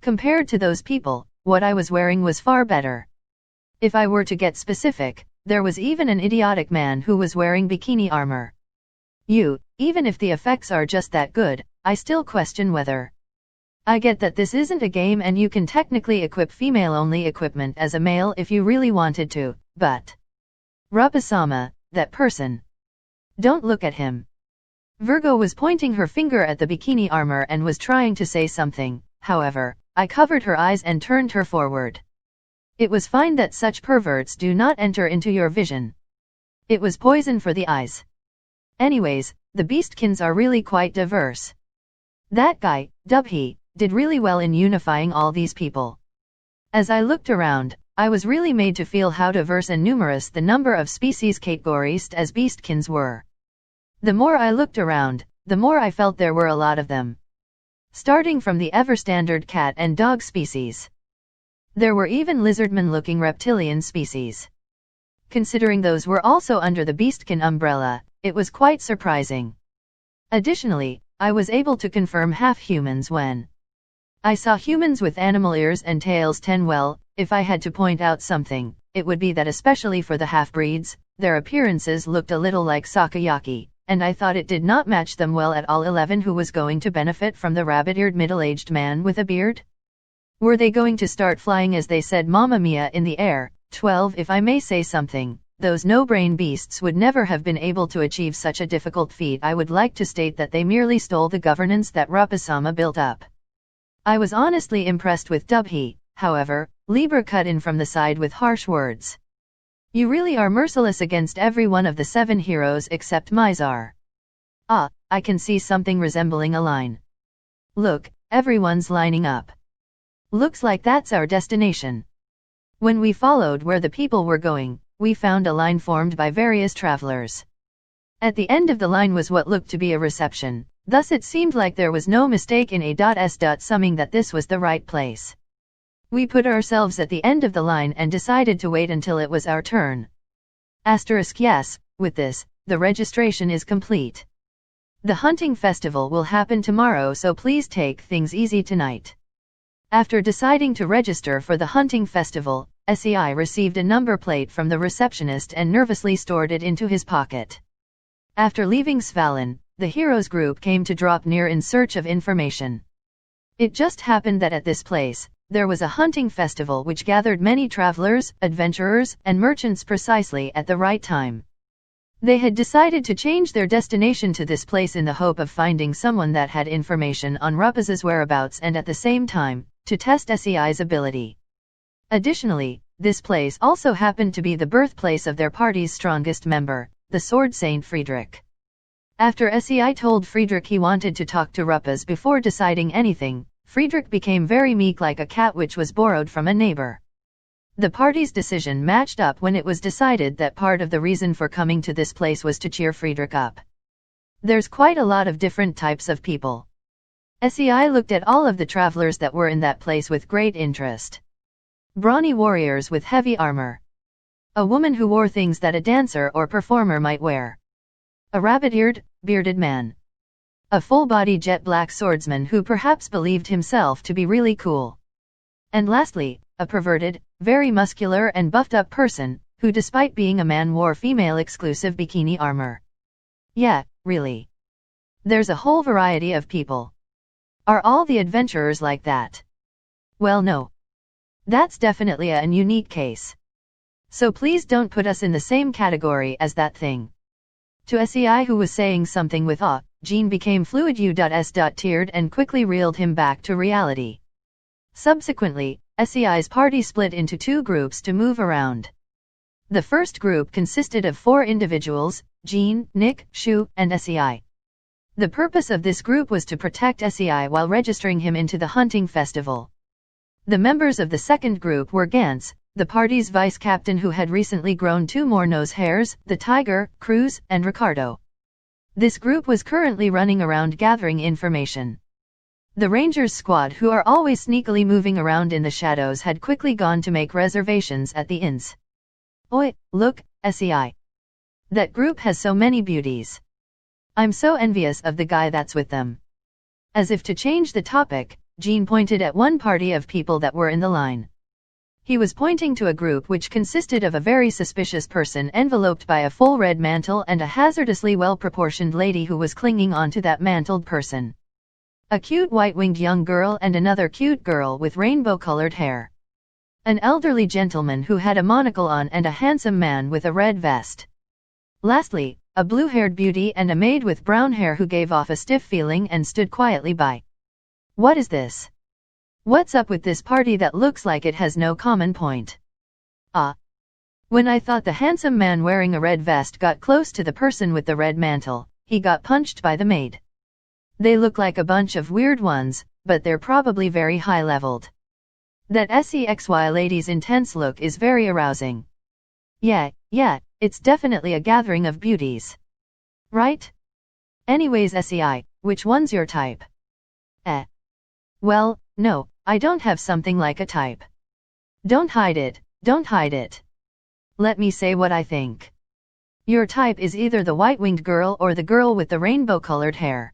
Compared to those people, what I was wearing was far better. If I were to get specific, there was even an idiotic man who was wearing bikini armor. Even if the effects are just that good, I still question whether. I get that this isn't a game and you can technically equip female-only equipment as a male if you really wanted to, but. Rappa-sama, that person. Don't look at him. Virgo was pointing her finger at the bikini armor and was trying to say something, however, I covered her eyes and turned her forward. It was fine that such perverts do not enter into your vision. It was poison for the eyes. Anyways, the Beastkins are really quite diverse. That guy, Dubhe, did really well in unifying all these people. As I looked around, I was really made to feel how diverse and numerous the number of species categorized as Beastkins were. The more I looked around, the more I felt there were a lot of them. Starting from the ever-standard cat and dog species. There were even lizardman-looking reptilian species. Considering those were also under the Beastkin umbrella, it was quite surprising. Additionally, I was able to confirm half-humans when I saw humans with animal ears and tails. Well, if I had to point out something, it would be that especially for the half-breeds, their appearances looked a little like Sakayaki, and I thought it did not match them well at all. 11 Who was going to benefit from the rabbit-eared middle-aged man with a beard? Were they going to start flying as they said Mamma Mia in the air? 12 If I may say something, those no-brain beasts would never have been able to achieve such a difficult feat. I would like to state that they merely stole the governance that Rappa-sama built up. I was honestly impressed with Dubhe, however, Libra cut in from the side with harsh words. You really are merciless against every one of the 7 heroes except Mizar. Ah, I can see something resembling a line. Look, everyone's lining up. Looks like that's our destination. When we followed where the people were going, we found a line formed by various travelers. At the end of the line was what looked to be a reception, thus it seemed like there was no mistake in summing that this was the right place. We put ourselves at the end of the line and decided to wait until it was our turn. Yes, with this, the registration is complete. The hunting festival will happen tomorrow, so please take things easy tonight. After deciding to register for the hunting festival, SEI received a number plate from the receptionist and nervously stored it into his pocket. After leaving Svalin, the heroes group came to drop near in search of information. It just happened that at this place, there was a hunting festival which gathered many travelers, adventurers, and merchants precisely at the right time. They had decided to change their destination to this place in the hope of finding someone that had information on Rappa's whereabouts and at the same time, to test SEI's ability. Additionally, this place also happened to be the birthplace of their party's strongest member, the Sword Saint Friedrich. After SEI told Friedrich he wanted to talk to Rappas before deciding anything, Friedrich became very meek like a cat which was borrowed from a neighbor. The party's decision matched up when it was decided that part of the reason for coming to this place was to cheer Friedrich up. There's quite a lot of different types of people. SEI looked at all of the travelers that were in that place with great interest. Brawny warriors with heavy armor. A woman who wore things that a dancer or performer might wear. A rabbit-eared, bearded man. A full-body jet-black swordsman who perhaps believed himself to be really cool. And lastly, a perverted, very muscular and buffed-up person, who despite being a man wore female-exclusive bikini armor. Yeah, really. There's a whole variety of people. Are all the adventurers like that? Well, no. That's definitely a unique case. So please don't put us in the same category as that thing. To SEI who was saying something with awe, Jean became fluid teared and quickly reeled him back to reality. Subsequently, SEI's party split into 2 groups to move around. The first group consisted of 4 individuals, Jean, Nick, Shu, and SEI. The purpose of this group was to protect SEI while registering him into the hunting festival. The members of the second group were Gantz, the party's vice captain who had recently grown 2 more nose hairs, the Tiger, Cruz, and Ricardo. This group was currently running around gathering information. The Rangers squad, who are always sneakily moving around in the shadows, had quickly gone to make reservations at the inns. Oi, look, SEI. That group has so many beauties. I'm so envious of the guy that's with them. As if to change the topic, Jean pointed at one party of people that were in the line. He was pointing to a group which consisted of a very suspicious person enveloped by a full red mantle and a hazardously well-proportioned lady who was clinging onto that mantled person. A cute white-winged young girl and another cute girl with rainbow-colored hair. An elderly gentleman who had a monocle on and a handsome man with a red vest. Lastly, a blue-haired beauty and a maid with brown hair who gave off a stiff feeling and stood quietly by. What is this? What's up with this party that looks like it has no common point? Ah! When I thought the handsome man wearing a red vest got close to the person with the red mantle, he got punched by the maid. They look like a bunch of weird ones, but they're probably very high-leveled. That sexy lady's intense look is very arousing. Yeah, it's definitely a gathering of beauties. Right? Anyways SEI, which one's your type? Well, no, I don't have something like a type. Don't hide it. Let me say what I think. Your type is either the white-winged girl or the girl with the rainbow-colored hair.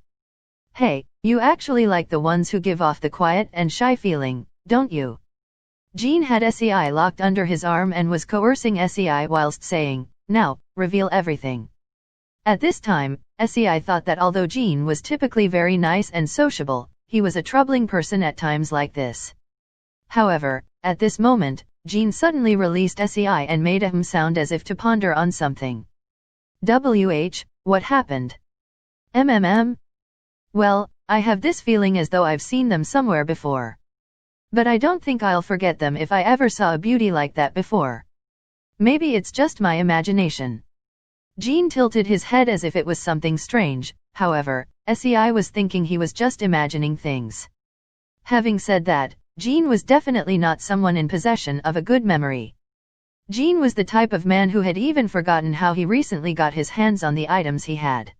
Hey, you actually like the ones who give off the quiet and shy feeling, don't you? Jean had SEI locked under his arm and was coercing SEI whilst saying, now, reveal everything. At this time, SEI thought that although Jean was typically very nice and sociable, he was a troubling person at times like this. However, at this moment, Jean suddenly released SEI and made him sound as if to ponder on something. What happened? Well, I have this feeling as though I've seen them somewhere before. But I don't think I'll forget them if I ever saw a beauty like that before. Maybe it's just my imagination. Jean tilted his head as if it was something strange, however, SEI was thinking he was just imagining things. Having said that, Jean was definitely not someone in possession of a good memory. Jean was the type of man who had even forgotten how he recently got his hands on the items he had.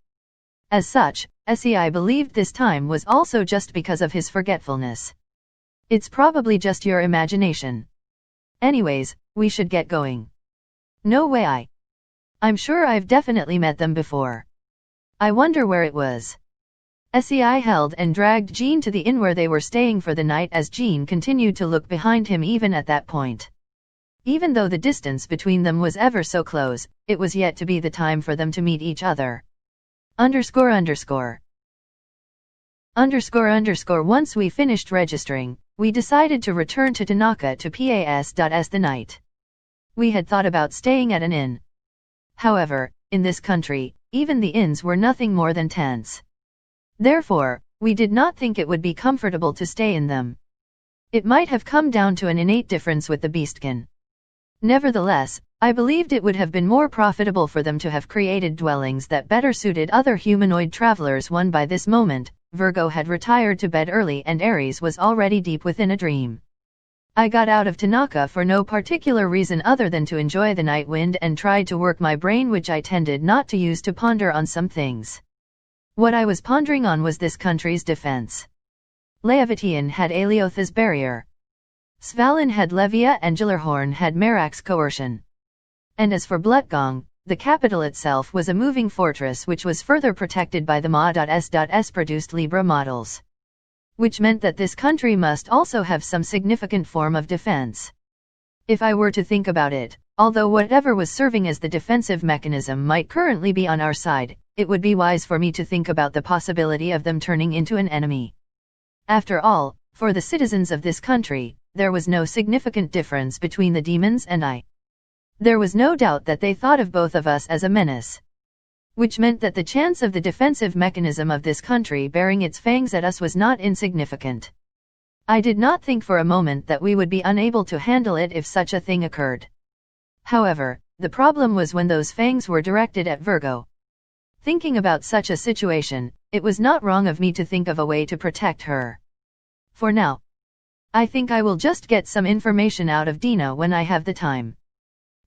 As such, SEI believed this time was also just because of his forgetfulness. It's probably just your imagination. Anyways, we should get going. No way. I'm sure I've definitely met them before. I wonder where it was. SEI held and dragged Jean to the inn where they were staying for the night as Jean continued to look behind him even at that point. Even though the distance between them was ever so close, it was yet to be the time for them to meet each other. Once we finished registering, we decided to return to Tanaka to PAS.S the night. We had thought about staying at an inn. However, in this country, even the inns were nothing more than tents. Therefore, we did not think it would be comfortable to stay in them. It might have come down to an innate difference with the beastkin. Nevertheless, I believed it would have been more profitable for them to have created dwellings that better suited other humanoid travelers. By this moment, Virgo had retired to bed early and Aries was already deep within a dream. I got out of Tanaka for no particular reason other than to enjoy the night wind and tried to work my brain, which I tended not to use, to ponder on some things. What I was pondering on was this country's defense. Leavition had Aleotha's barrier. Svalin had Levia and Gillerhorn had Merak's coercion. And as for Blutgong, the capital itself was a moving fortress which was further protected by the Ma.S.S produced Libra models. Which meant that this country must also have some significant form of defense. If I were to think about it, although whatever was serving as the defensive mechanism might currently be on our side, it would be wise for me to think about the possibility of them turning into an enemy. After all, for the citizens of this country, there was no significant difference between the demons and I. There was no doubt that they thought of both of us as a menace. Which meant that the chance of the defensive mechanism of this country bearing its fangs at us was not insignificant. I did not think for a moment that we would be unable to handle it if such a thing occurred. However, the problem was when those fangs were directed at Virgo. Thinking about such a situation, it was not wrong of me to think of a way to protect her. For now, I think I will just get some information out of Dina when I have the time.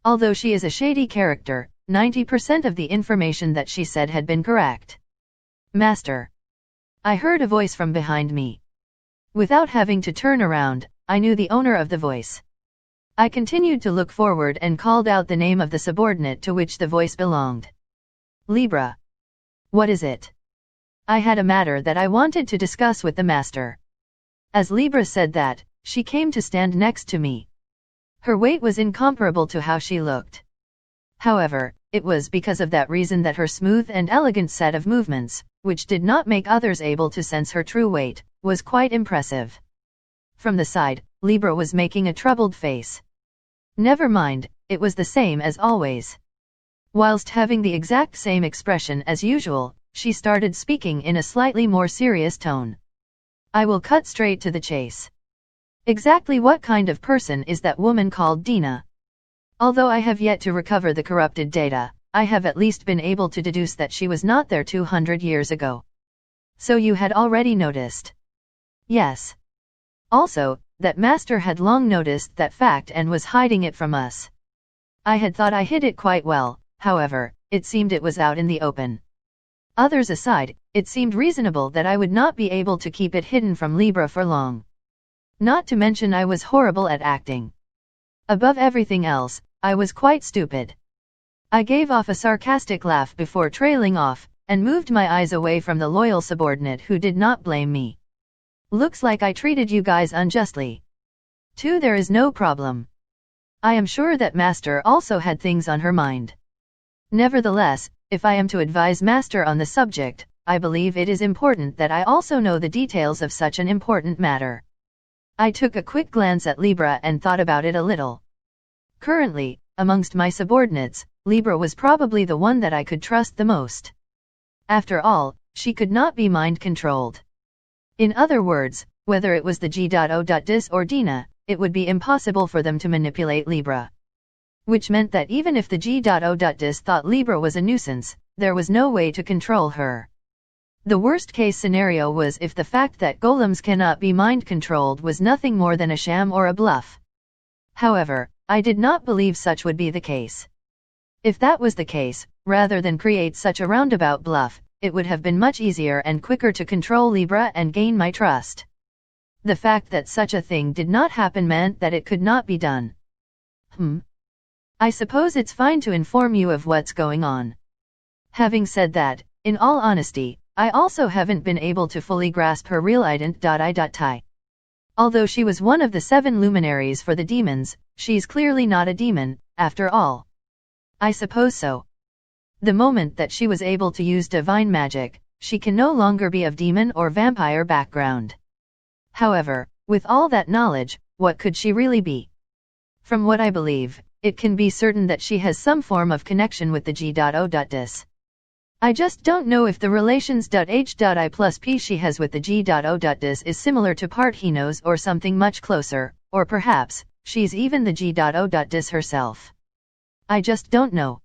Although she is a shady character, 90% of the information that she said had been correct. Master. I heard a voice from behind me. Without having to turn around, I knew the owner of the voice. I continued to look forward and called out the name of the subordinate to which the voice belonged. Libra. What is it? I had a matter that I wanted to discuss with the master. As Libra said that, she came to stand next to me. Her weight was incomparable to how she looked. However, it was because of that reason that her smooth and elegant set of movements, which did not make others able to sense her true weight, was quite impressive. From the side, Libra was making a troubled face. Never mind, it was the same as always. Whilst having the exact same expression as usual, she started speaking in a slightly more serious tone. I will cut straight to the chase. Exactly what kind of person is that woman called Dina? Although I have yet to recover the corrupted data, I have at least been able to deduce that she was not there 200 years ago. So you had already noticed? Yes. Also, that Master had long noticed that fact and was hiding it from us. I had thought I hid it quite well, however, it seemed it was out in the open. Others aside, it seemed reasonable that I would not be able to keep it hidden from Libra for long. Not to mention I was horrible at acting. Above everything else, I was quite stupid. I gave off a sarcastic laugh before trailing off, and moved my eyes away from the loyal subordinate who did not blame me. Looks like I treated you guys unjustly. Too, there is no problem. I am sure that Master also had things on her mind. Nevertheless, if I am to advise Master on the subject, I believe it is important that I also know the details of such an important matter. I took a quick glance at Libra and thought about it a little. Currently, amongst my subordinates, Libra was probably the one that I could trust the most. After all, she could not be mind-controlled. In other words, whether it was the G.O.Dis or Dina, it would be impossible for them to manipulate Libra. Which meant that even if the G.O.Dis thought Libra was a nuisance, there was no way to control her. The worst-case scenario was if the fact that golems cannot be mind-controlled was nothing more than a sham or a bluff. However, I did not believe such would be the case. If that was the case, rather than create such a roundabout bluff, it would have been much easier and quicker to control Libra and gain my trust. The fact that such a thing did not happen meant that it could not be done. I suppose it's fine to inform you of what's going on. Having said that, in all honesty, I also haven't been able to fully grasp her real identity. Although she was one of the 7 luminaries for the demons, she's clearly not a demon, after all. I suppose so. The moment that she was able to use divine magic, she can no longer be of demon or vampire background. However, with all that knowledge, what could she really be? From what I believe, it can be certain that she has some form of connection with the G.O.Dis. I just don't know if the relations.H.I plus P she has with the G.O.Dis is similar to part he knows or something much closer, or perhaps, she's even the G.O.Dis herself. I just don't know.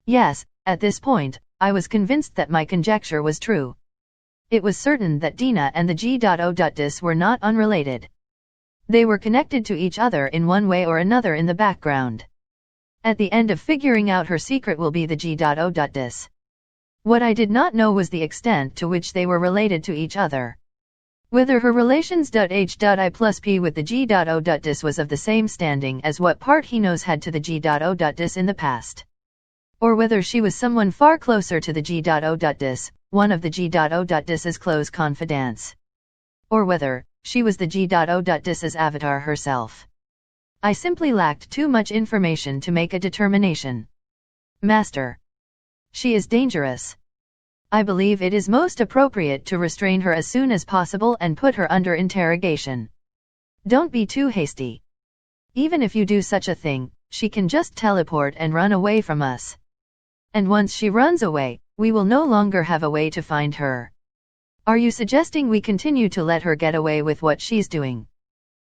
Yes, at this point, I was convinced that my conjecture was true. It was certain that Dina and the G.O.Dis were not unrelated. They were connected to each other in one way or another in the background. At the end of figuring out her secret will be the G.O.Dis. What I did not know was the extent to which they were related to each other. Whether her relations.H.I plus P with the G.O.Dis was of the same standing as what part he knows had to the G.O.Dis in the past. Or whether she was someone far closer to the G.O.Dis, one of the G.O.Dis's close confidants. Or whether she was the G.O.Dis's avatar herself. I simply lacked too much information to make a determination. Master. She is dangerous. I believe it is most appropriate to restrain her as soon as possible and put her under interrogation. Don't be too hasty. Even if you do such a thing, she can just teleport and run away from us. And once she runs away, we will no longer have a way to find her. Are you suggesting we continue to let her get away with what she's doing?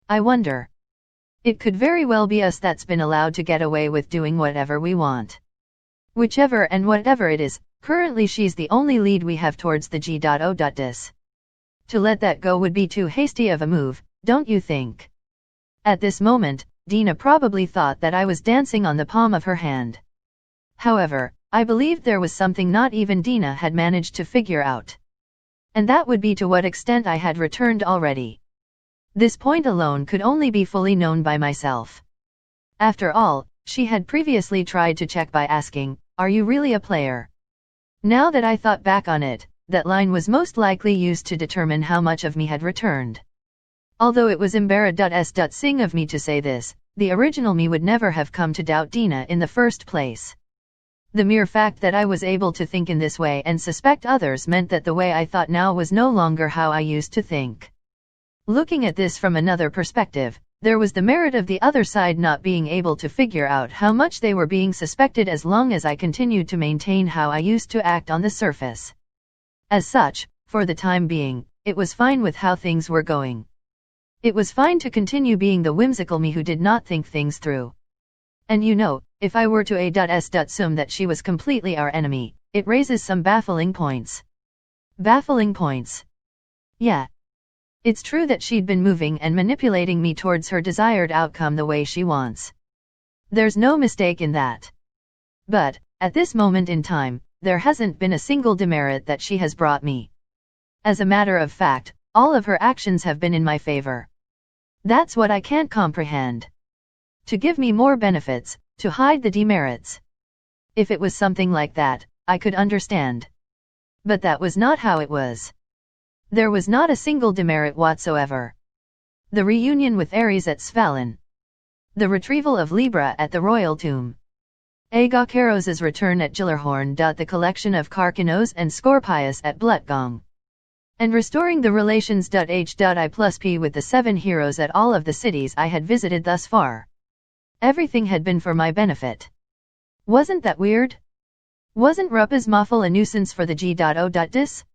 I wonder. It could very well be us that's been allowed to get away with doing whatever we want. Whichever and whatever it is, currently she's the only lead we have towards the G.O.Dis. To let that go would be too hasty of a move, don't you think? At this moment, Dina probably thought that I was dancing on the palm of her hand. However, I believed there was something not even Dina had managed to figure out. And that would be to what extent I had returned already. This point alone could only be fully known by myself. After all, she had previously tried to check by asking, "Are you really a player?" Now that I thought back on it, that line was most likely used to determine how much of me had returned. Although it was embarrassing of me to say this, the original me would never have come to doubt Dina in the first place. The mere fact that I was able to think in this way and suspect others meant that the way I thought now was no longer how I used to think. Looking at this from another perspective, there was the merit of the other side not being able to figure out how much they were being suspected as long as I continued to maintain how I used to act on the surface. As such, for the time being, it was fine with how things were going. It was fine to continue being the whimsical me who did not think things through. And you know, if I were to assume that she was completely our enemy, it raises some baffling points. Baffling points. Yeah. It's true that she'd been moving and manipulating me towards her desired outcome the way she wants. There's no mistake in that. But, at this moment in time, there hasn't been a single demerit that she has brought me. As a matter of fact, all of her actions have been in my favor. That's what I can't comprehend. To give me more benefits, to hide the demerits. If it was something like that, I could understand. But that was not how it was. There was not a single demerit whatsoever. The reunion with Ares at Svalin. The retrieval of Libra at the royal tomb. Aegocaros's return at Gillerhorn. The collection of Karkinos and Scorpius at Blutgong. And restoring the relations H.I+P with the 7 heroes at all of the cities I had visited thus far. Everything had been for my benefit. Wasn't that weird? Wasn't Rupa's Moffel a nuisance for the G.O.Dis?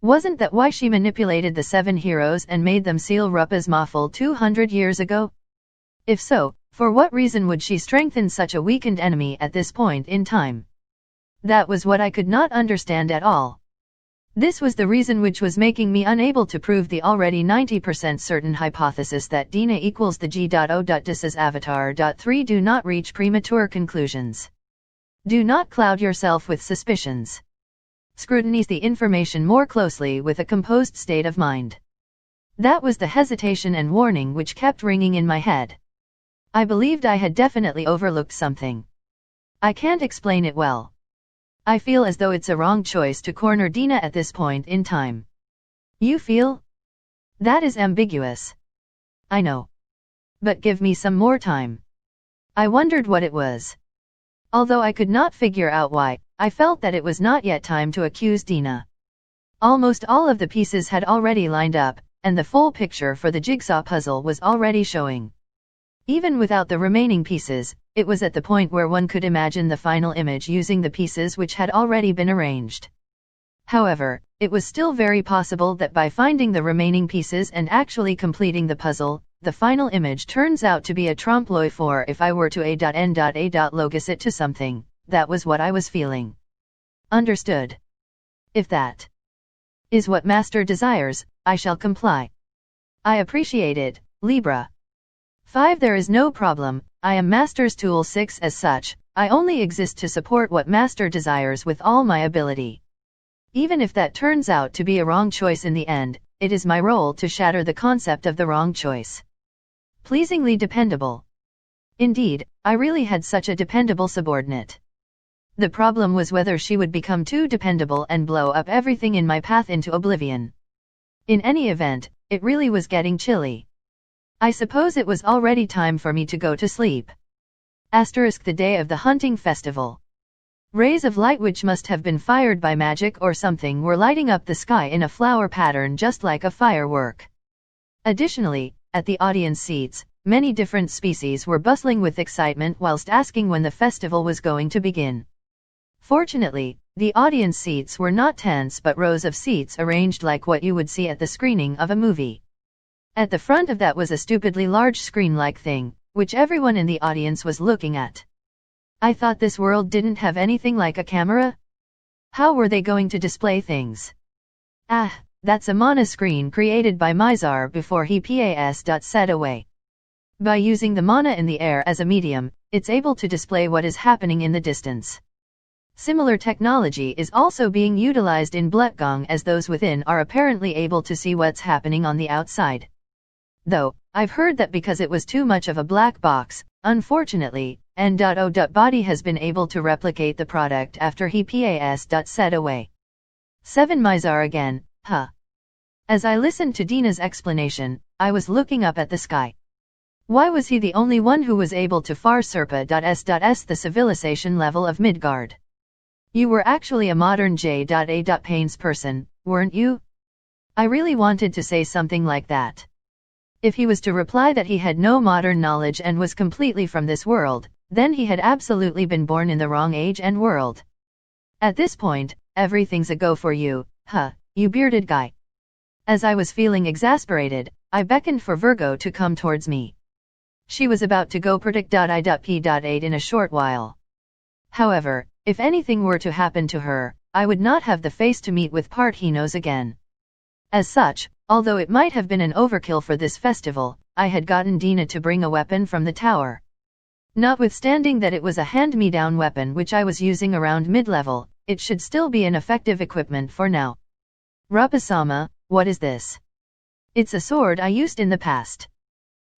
Wasn't that why she manipulated the 7 heroes and made them seal Rupa's Moffel 200 years ago? If so, for what reason would she strengthen such a weakened enemy at this point in time? That was what I could not understand at all. This was the reason which was making me unable to prove the already 90% certain hypothesis that Dina equals the G.O.Dis's avatar. 3. Do not reach premature conclusions. Do not cloud yourself with suspicions. Scrutinize the information more closely with a composed state of mind. That was the hesitation and warning which kept ringing in my head. I believed I had definitely overlooked something. I can't explain it well. I feel as though it's a wrong choice to corner Dina at this point in time. You feel? That is ambiguous. I know. But give me some more time. I wondered what it was. Although I could not figure out why, I felt that it was not yet time to accuse Dina. Almost all of the pieces had already lined up, and the full picture for the jigsaw puzzle was already showing. Even without the remaining pieces, it was at the point where one could imagine the final image using the pieces which had already been arranged. However, it was still very possible that by finding the remaining pieces and actually completing the puzzle, the final image turns out to be a trompe-l'oeil. For if I were to logos it to something, that was what I was feeling. Understood. If that is what Master desires, I shall comply. I appreciate it, Libra. 5. There is no problem, I am Master's tool. 6. As such, I only exist to support what Master desires with all my ability. Even if that turns out to be a wrong choice in the end, it is my role to shatter the concept of the wrong choice. Pleasingly dependable. Indeed, I really had such a dependable subordinate. The problem was whether she would become too dependable and blow up everything in my path into oblivion. In any event, it really was getting chilly. I suppose it was already time for me to go to sleep. The day of the hunting festival. Rays of light which must have been fired by magic or something were lighting up the sky in a flower pattern just like a firework. Additionally, at the audience seats, many different species were bustling with excitement whilst asking when the festival was going to begin. Fortunately, the audience seats were not tents but rows of seats arranged like what you would see at the screening of a movie. At the front of that was a stupidly large screen-like thing, which everyone in the audience was looking at. I thought this world didn't have anything like a camera? How were they going to display things? Ah, that's a mana screen created by Mizar before he set away. By using the mana in the air as a medium, it's able to display what is happening in the distance. Similar technology is also being utilized in Blutgong as those within are apparently able to see what's happening on the outside. Though, I've heard that because it was too much of a black box, unfortunately, N.O. Body has been able to replicate the product after he set away. 7. Mizar again, huh? As I listened to Dina's explanation, I was looking up at the sky. Why was he the only one who was able to far Serpa.S. the civilization level of Midgard? You were actually a modern J.A. Pain's person, weren't you? I really wanted to say something like that. If he was to reply that he had no modern knowledge and was completely from this world, then he had absolutely been born in the wrong age and world. At this point, everything's a go for you, huh, you bearded guy. As I was feeling exasperated, I beckoned for Virgo to come towards me. She was about to go predict.I.P.8 in a short while. However, if anything were to happen to her, I would not have the face to meet with Parthinos again. As such, although it might have been an overkill for this festival, I had gotten Dina to bring a weapon from the tower. Notwithstanding that it was a hand-me-down weapon which I was using around mid-level, it should still be an effective equipment for now. Rapasama, what is this? It's a sword I used in the past.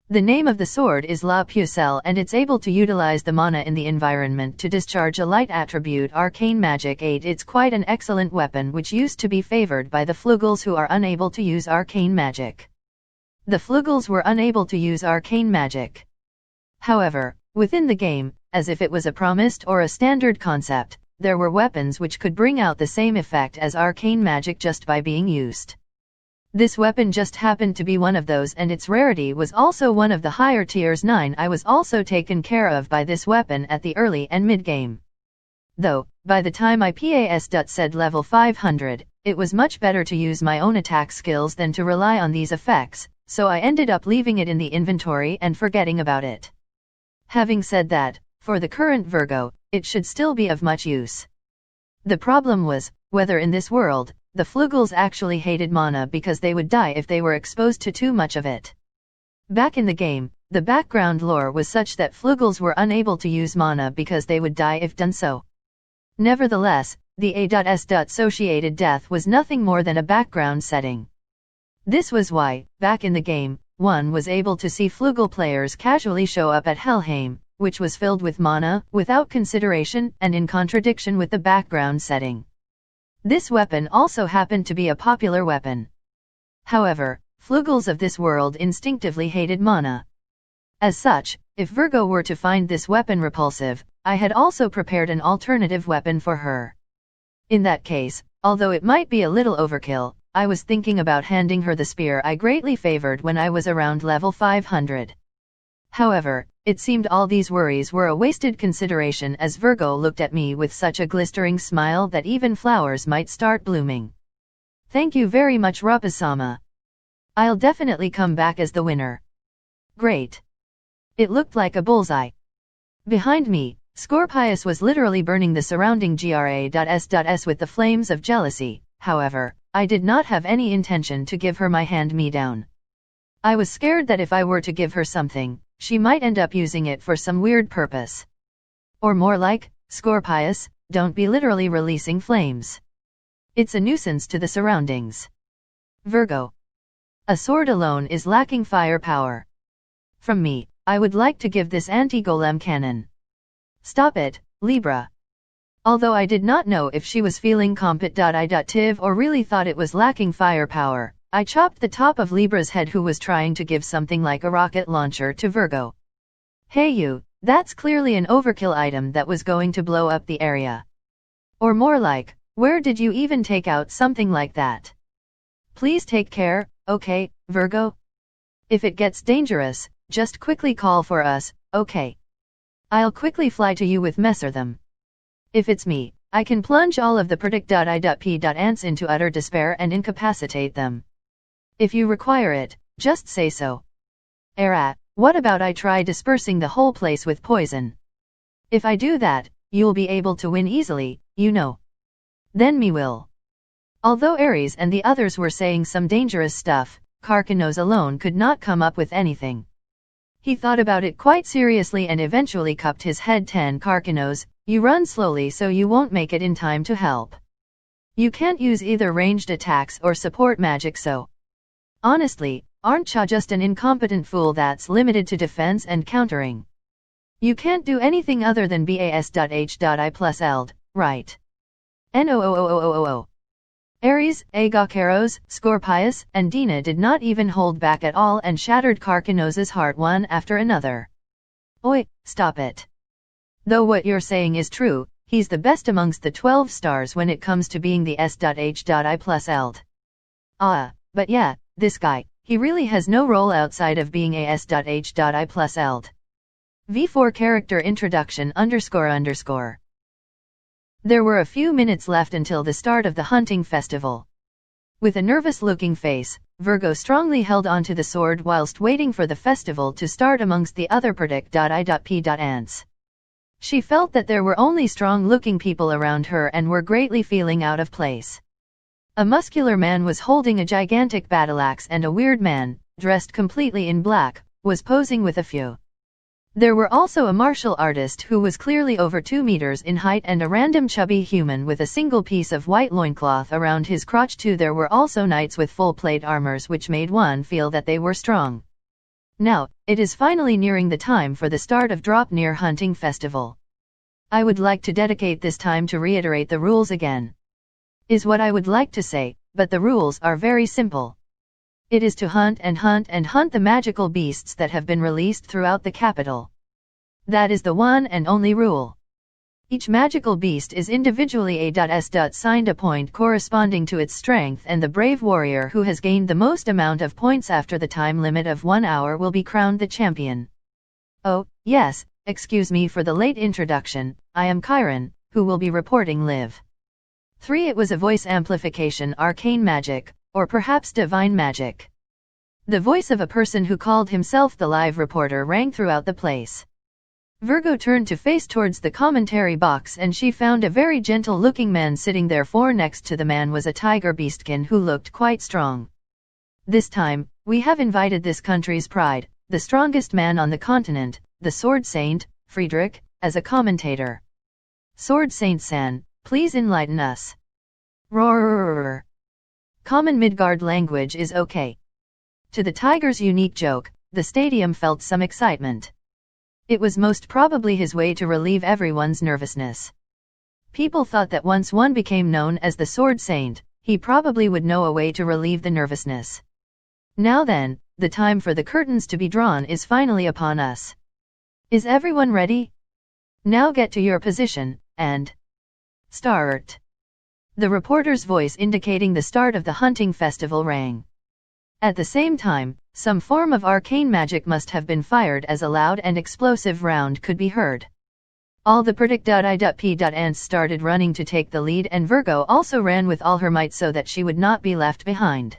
The name of the sword is La Pucelle and it's able to utilize the mana in the environment to discharge a light attribute Arcane Magic 8. It's quite an excellent weapon which used to be favored by the Flugels who are unable to use arcane magic. The Flugels were unable to use arcane magic. However, within the game, as if it was a promised or a standard concept, there were weapons which could bring out the same effect as arcane magic just by being used. This weapon just happened to be one of those and its rarity was also one of the higher tiers 9. I was also taken care of by this weapon at the early and mid-game. Though, by the time I said level 500, it was much better to use my own attack skills than to rely on these effects, so I ended up leaving it in the inventory and forgetting about it. Having said that, for the current Virgo, it should still be of much use. The problem was, whether in this world, the Flugels actually hated mana because they would die if they were exposed to too much of it. Back in the game, the background lore was such that Flugels were unable to use mana because they would die if done so. Nevertheless, the A.S.associated death was nothing more than a background setting. This was why, back in the game, one was able to see Flugel players casually show up at Helheim, which was filled with mana, without consideration and in contradiction with the background setting. This weapon also happened to be a popular weapon. However, Flugels of this world instinctively hated mana. As such, if Virgo were to find this weapon repulsive, I had also prepared an alternative weapon for her. In that case, although it might be a little overkill, I was thinking about handing her the spear I greatly favored when I was around level 500. However, it seemed all these worries were a wasted consideration as Virgo looked at me with such a glistering smile that even flowers might start blooming. Thank you very much Rapasama. I'll definitely come back as the winner. Great. It looked like a bullseye. Behind me, Scorpius was literally burning the surrounding GRA.S with the flames of jealousy. However, I did not have any intention to give her my hand-me-down. I was scared that if I were to give her something, she might end up using it for some weird purpose. Or more like, Scorpius, don't be literally releasing flames. It's a nuisance to the surroundings. Virgo. A sword alone is lacking firepower. From me, I would like to give this anti-golem cannon. Stop it, Libra. Although I did not know if she was feeling compet.I.tiv or really thought it was lacking firepower, I chopped the top of Libra's head who was trying to give something like a rocket launcher to Virgo. Hey you, that's clearly an overkill item that was going to blow up the area. Or more like, where did you even take out something like that? Please take care, okay, Virgo? If it gets dangerous, just quickly call for us, okay? I'll quickly fly to you with Messerthem. If it's me, I can plunge all of the predict.I.P. ants into utter despair and incapacitate them. If you require it, just say so. Erat, what about I try dispersing the whole place with poison? If I do that, you'll be able to win easily, you know. Then me will. Although Ares and the others were saying some dangerous stuff, Karkanos alone could not come up with anything. He thought about it quite seriously and eventually cupped his head. 10 Karkanos, you run slowly so you won't make it in time to help. You can't use either ranged attacks or support magic so. Honestly, aren't you just an incompetent fool that's limited to defense and countering? You can't do anything other than bas.h.I plus eld, right? N-O-O-O-O-O-O. Ares, Agacaros, Scorpius, and Dina did not even hold back at all and shattered Karkanos's heart one after another. Oi, stop it. Though what you're saying is true, he's the best amongst the 12 stars when it comes to being the S.H.I plus Eld. But yeah, this guy, he really has no role outside of being a S.H.I plus Eld. V4 character introduction __. There were a few minutes left until the start of the hunting festival. With a nervous-looking face, Virgo strongly held onto the sword whilst waiting for the festival to start amongst the other predict.I.P. ants. She felt that there were only strong-looking people around her and were greatly feeling out of place. A muscular man was holding a gigantic battleaxe and a weird man, dressed completely in black, was posing with a few. There were also a martial artist who was clearly over 2 meters in height and a random chubby human with a single piece of white loincloth around his crotch too. There were also knights with full plate armors which made one feel that they were strong. Now, it is finally nearing the time for the start of Draupnir Hunting Festival. I would like to dedicate this time to reiterate the rules again. Is what I would like to say, but the rules are very simple. It is to hunt and hunt and hunt the magical beasts that have been released throughout the capital. That is the one and only rule. Each magical beast is individually signed a point corresponding to its strength, and the brave warrior who has gained the most amount of points after the time limit of 1 hour will be crowned the champion. Oh, yes, excuse me for the late introduction, I am Chiron, who will be reporting live. 3. It was a voice amplification arcane magic, or perhaps divine magic. The voice of a person who called himself the live reporter rang throughout the place. Virgo turned to face towards the commentary box and she found a very gentle-looking man sitting there, for next to the man was a tiger beastkin who looked quite strong. This time, we have invited this country's pride, the strongest man on the continent, the Sword Saint, Friedrich, as a commentator. Sword Saint San, please enlighten us. Roar. Common Midgard language is okay. To the tiger's unique joke, the stadium felt some excitement. It was most probably his way to relieve everyone's nervousness. People thought that once one became known as the Sword Saint, he probably would know a way to relieve the nervousness. Now then, the time for the curtains to be drawn is finally upon us. Is everyone ready? Now get to your position, and start. The reporter's voice indicating the start of the hunting festival rang. At the same time, some form of arcane magic must have been fired as a loud and explosive round could be heard. All the predict.I.P. ants started running to take the lead, and Virgo also ran with all her might so that she would not be left behind.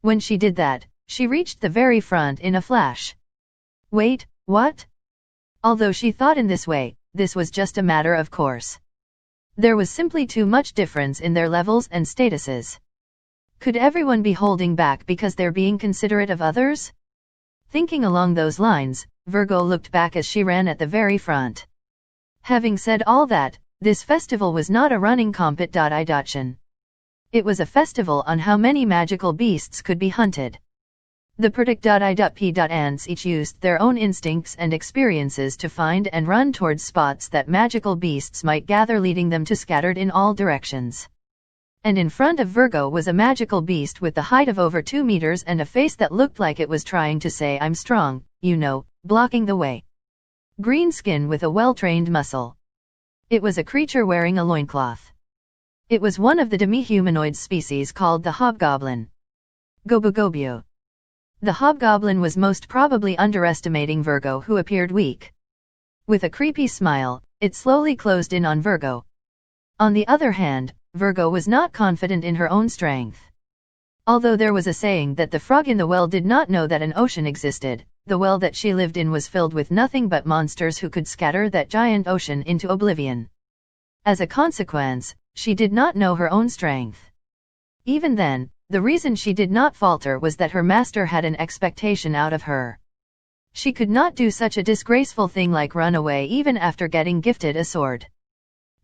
When she did that, she reached the very front in a flash. Wait, what? Although she thought in this way, this was just a matter of course. There was simply too much difference in their levels and statuses. Could everyone be holding back because they're being considerate of others? Thinking along those lines, Virgo looked back as she ran at the very front. Having said all that, this festival was not a running competition. It was a festival on how many magical beasts could be hunted. The predict.I.P. ants each used their own instincts and experiences to find and run towards spots that magical beasts might gather, leading them to scattered in all directions. And in front of Virgo was a magical beast with the height of over 2 meters and a face that looked like it was trying to say "I'm strong, you know," blocking the way. Green skin with a well-trained muscle. It was a creature wearing a loincloth. It was one of the demi-humanoid species called the hobgoblin. Gobugobio. The hobgoblin was most probably underestimating Virgo, who appeared weak. With a creepy smile, it slowly closed in on Virgo. On the other hand, Virgo was not confident in her own strength. Although there was a saying that the frog in the well did not know that an ocean existed, the well that she lived in was filled with nothing but monsters who could scatter that giant ocean into oblivion. As a consequence, she did not know her own strength. Even then, the reason she did not falter was that her master had an expectation out of her. She could not do such a disgraceful thing like run away even after getting gifted a sword.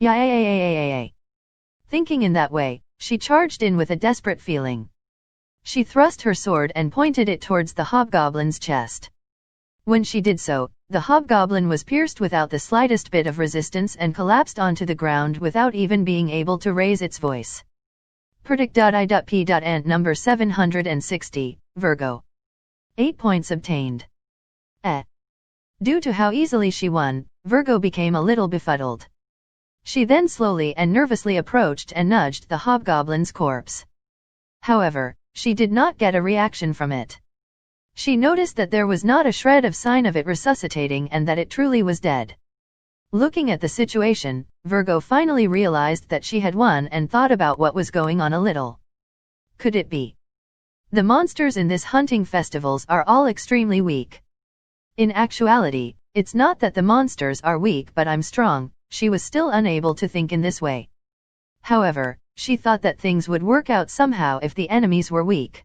Yay! Thinking in that way, she charged in with a desperate feeling. She thrust her sword and pointed it towards the hobgoblin's chest. When she did so, the hobgoblin was pierced without the slightest bit of resistance and collapsed onto the ground without even being able to raise its voice. Predict.I.P.Ant number 760, Virgo. 8 points obtained. Due to how easily she won, Virgo became a little befuddled. She then slowly and nervously approached and nudged the hobgoblin's corpse. However, she did not get a reaction from it. She noticed that there was not a shred of sign of it resuscitating and that it truly was dead. Looking at the situation, Virgo finally realized that she had won and thought about what was going on a little. Could it be? The monsters in this hunting festivals are all extremely weak. In actuality, it's not that the monsters are weak but I'm strong. She was still unable to think in this way. However, she thought that things would work out somehow if the enemies were weak.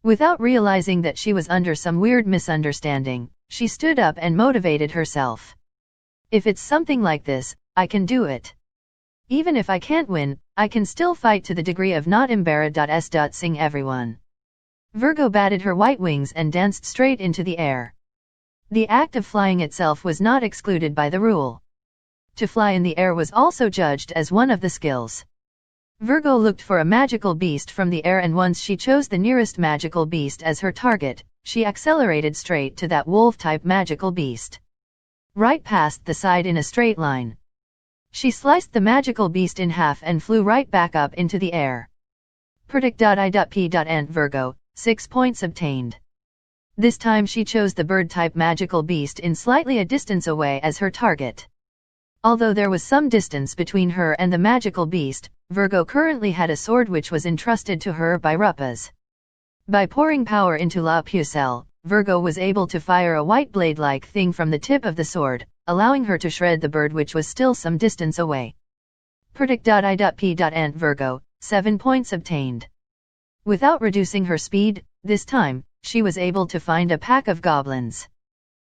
Without realizing that she was under some weird misunderstanding, she stood up and motivated herself. If it's something like this, I can do it. Even if I can't win, I can still fight to the degree of not embarrassed. Sing everyone. Virgo batted her white wings and danced straight into the air. The act of flying itself was not excluded by the rule. To fly in the air was also judged as one of the skills. Virgo looked for a magical beast from the air, and once she chose the nearest magical beast as her target, she accelerated straight to that wolf-type magical beast. Right past the side in a straight line. She sliced the magical beast in half and flew right back up into the air. Predict.I.P.Ant Virgo, 6 points obtained. This time she chose the bird-type magical beast in slightly a distance away as her target. Although there was some distance between her and the magical beast, Virgo currently had a sword which was entrusted to her by Rupas. By pouring power into La Pucelle, Virgo was able to fire a white blade-like thing from the tip of the sword, allowing her to shred the bird which was still some distance away. Predict.I.P.Ant Virgo, 7 points obtained. Without reducing her speed, this time, she was able to find a pack of goblins.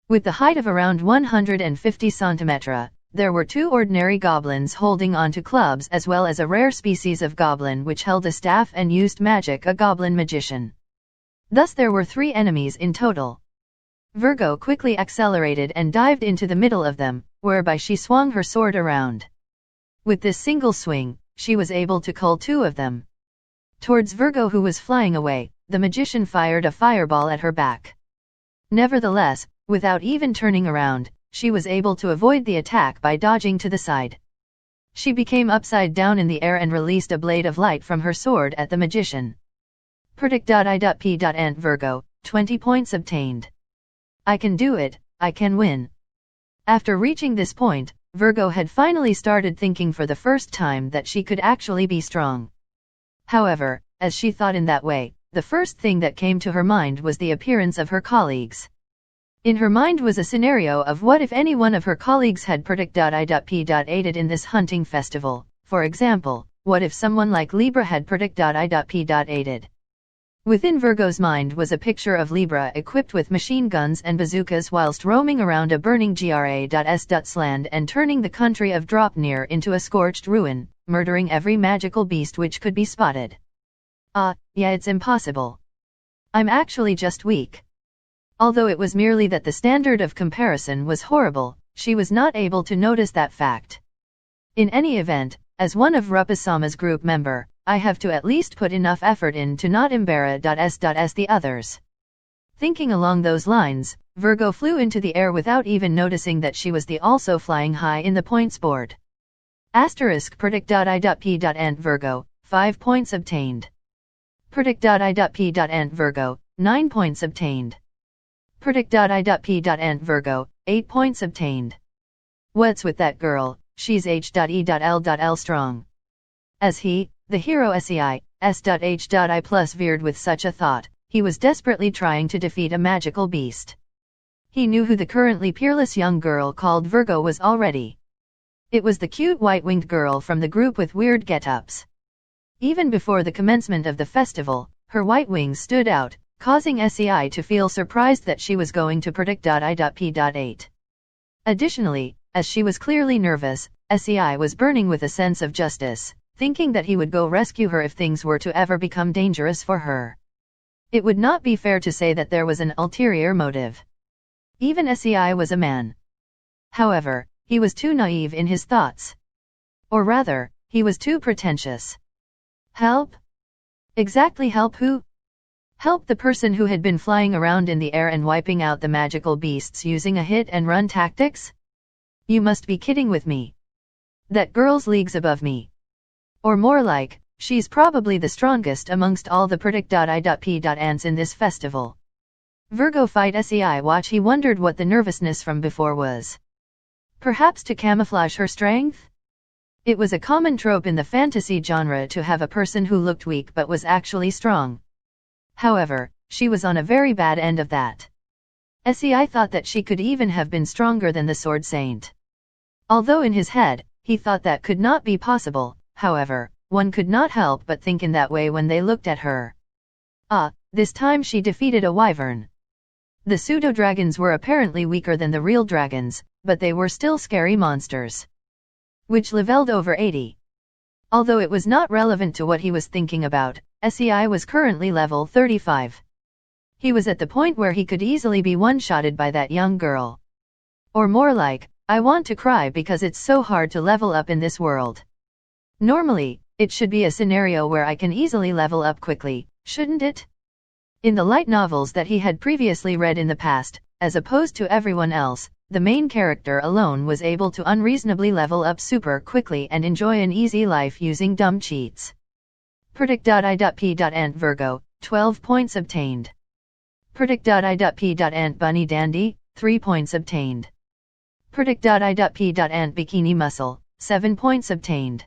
With the height of around 150 cm, there were 2 ordinary goblins holding onto clubs as well as a rare species of goblin which held a staff and used magic, a goblin magician. Thus there were 3 enemies in total. Virgo quickly accelerated and dived into the middle of them, whereby she swung her sword around. With this single swing, she was able to cull 2 of them. Towards Virgo, who was flying away, the magician fired a fireball at her back. Nevertheless, without even turning around, she was able to avoid the attack by dodging to the side. She became upside down in the air and released a blade of light from her sword at the magician. Predict.I.P.Ant Virgo, 20 points obtained. I can do it, I can win. After reaching this point, Virgo had finally started thinking for the first time that she could actually be strong. However, as she thought in that way, the first thing that came to her mind was the appearance of her colleagues. In her mind was a scenario of what if any one of her colleagues had Predict.I.P.Ated in this hunting festival. For example, what if someone like Libra had Predict.I.P.Ated? Within Virgo's mind was a picture of Libra equipped with machine guns and bazookas whilst roaming around a burning Gra.S. land and turning the country of Dropnir into a scorched ruin, murdering every magical beast which could be spotted. Yeah, it's impossible. I'm actually just weak. Although it was merely that the standard of comparison was horrible, she was not able to notice that fact. In any event, as one of Rupasama's group member, I have to at least put enough effort in to not embarrass the others. Thinking along those lines, Virgo flew into the air without even noticing that she was also flying high in the points board. Predict.I.P.Ant Virgo, 5 points obtained. Predict.I.P.Ant Virgo, 9 points obtained. Predict.I.P.Ant Virgo, 8 points obtained. What's with that girl? She's H.E.L.L strong. As he, the hero S.H.I. plus veered with such a thought, he was desperately trying to defeat a magical beast. He knew who the currently peerless young girl called Virgo was already. It was the cute white-winged girl from the group with weird get-ups. Even before the commencement of the festival, her white wings stood out, causing SEI to feel surprised that she was going to Predict.I.P.Ate. Additionally, as she was clearly nervous, SEI was burning with a sense of justice, thinking that he would go rescue her if things were to ever become dangerous for her. It would not be fair to say that there was an ulterior motive. Even SEI was a man. However, he was too naive in his thoughts. Or rather, he was too pretentious. Help, Exactly, help who? Help the person who had been flying around in the air and wiping out the magical beasts using a hit-and-run tactics? You must be kidding with me. That girl's leagues above me. Or more like, she's probably the strongest amongst all the predict.I.P.ants in this festival. Virgo fight SEI watch. He wondered what the nervousness from before was. Perhaps to camouflage her strength? It was a common trope in the fantasy genre to have a person who looked weak but was actually strong. However, she was on a very bad end of that. SEI thought that she could even have been stronger than the Sword Saint. Although in his head, he thought that could not be possible, however, one could not help but think in that way when they looked at her. This time she defeated a wyvern. The pseudo-dragons were apparently weaker than the real dragons, but they were still scary monsters. Which leveled over 80. Although it was not relevant to what he was thinking about, SEI was currently level 35. He was at the point where he could easily be one-shotted by that young girl. Or more like, I want to cry because it's so hard to level up in this world. Normally, it should be a scenario where I can easily level up quickly, shouldn't it? In the light novels that he had previously read in the past, as opposed to everyone else, the main character alone was able to unreasonably level up super quickly and enjoy an easy life using dumb cheats. Predict.I.P.ant Virgo, 12 points obtained. Predict.I.P.ant Bunny Dandy, 3 points obtained. Predict.I.P.ant Bikini Muscle, 7 points obtained.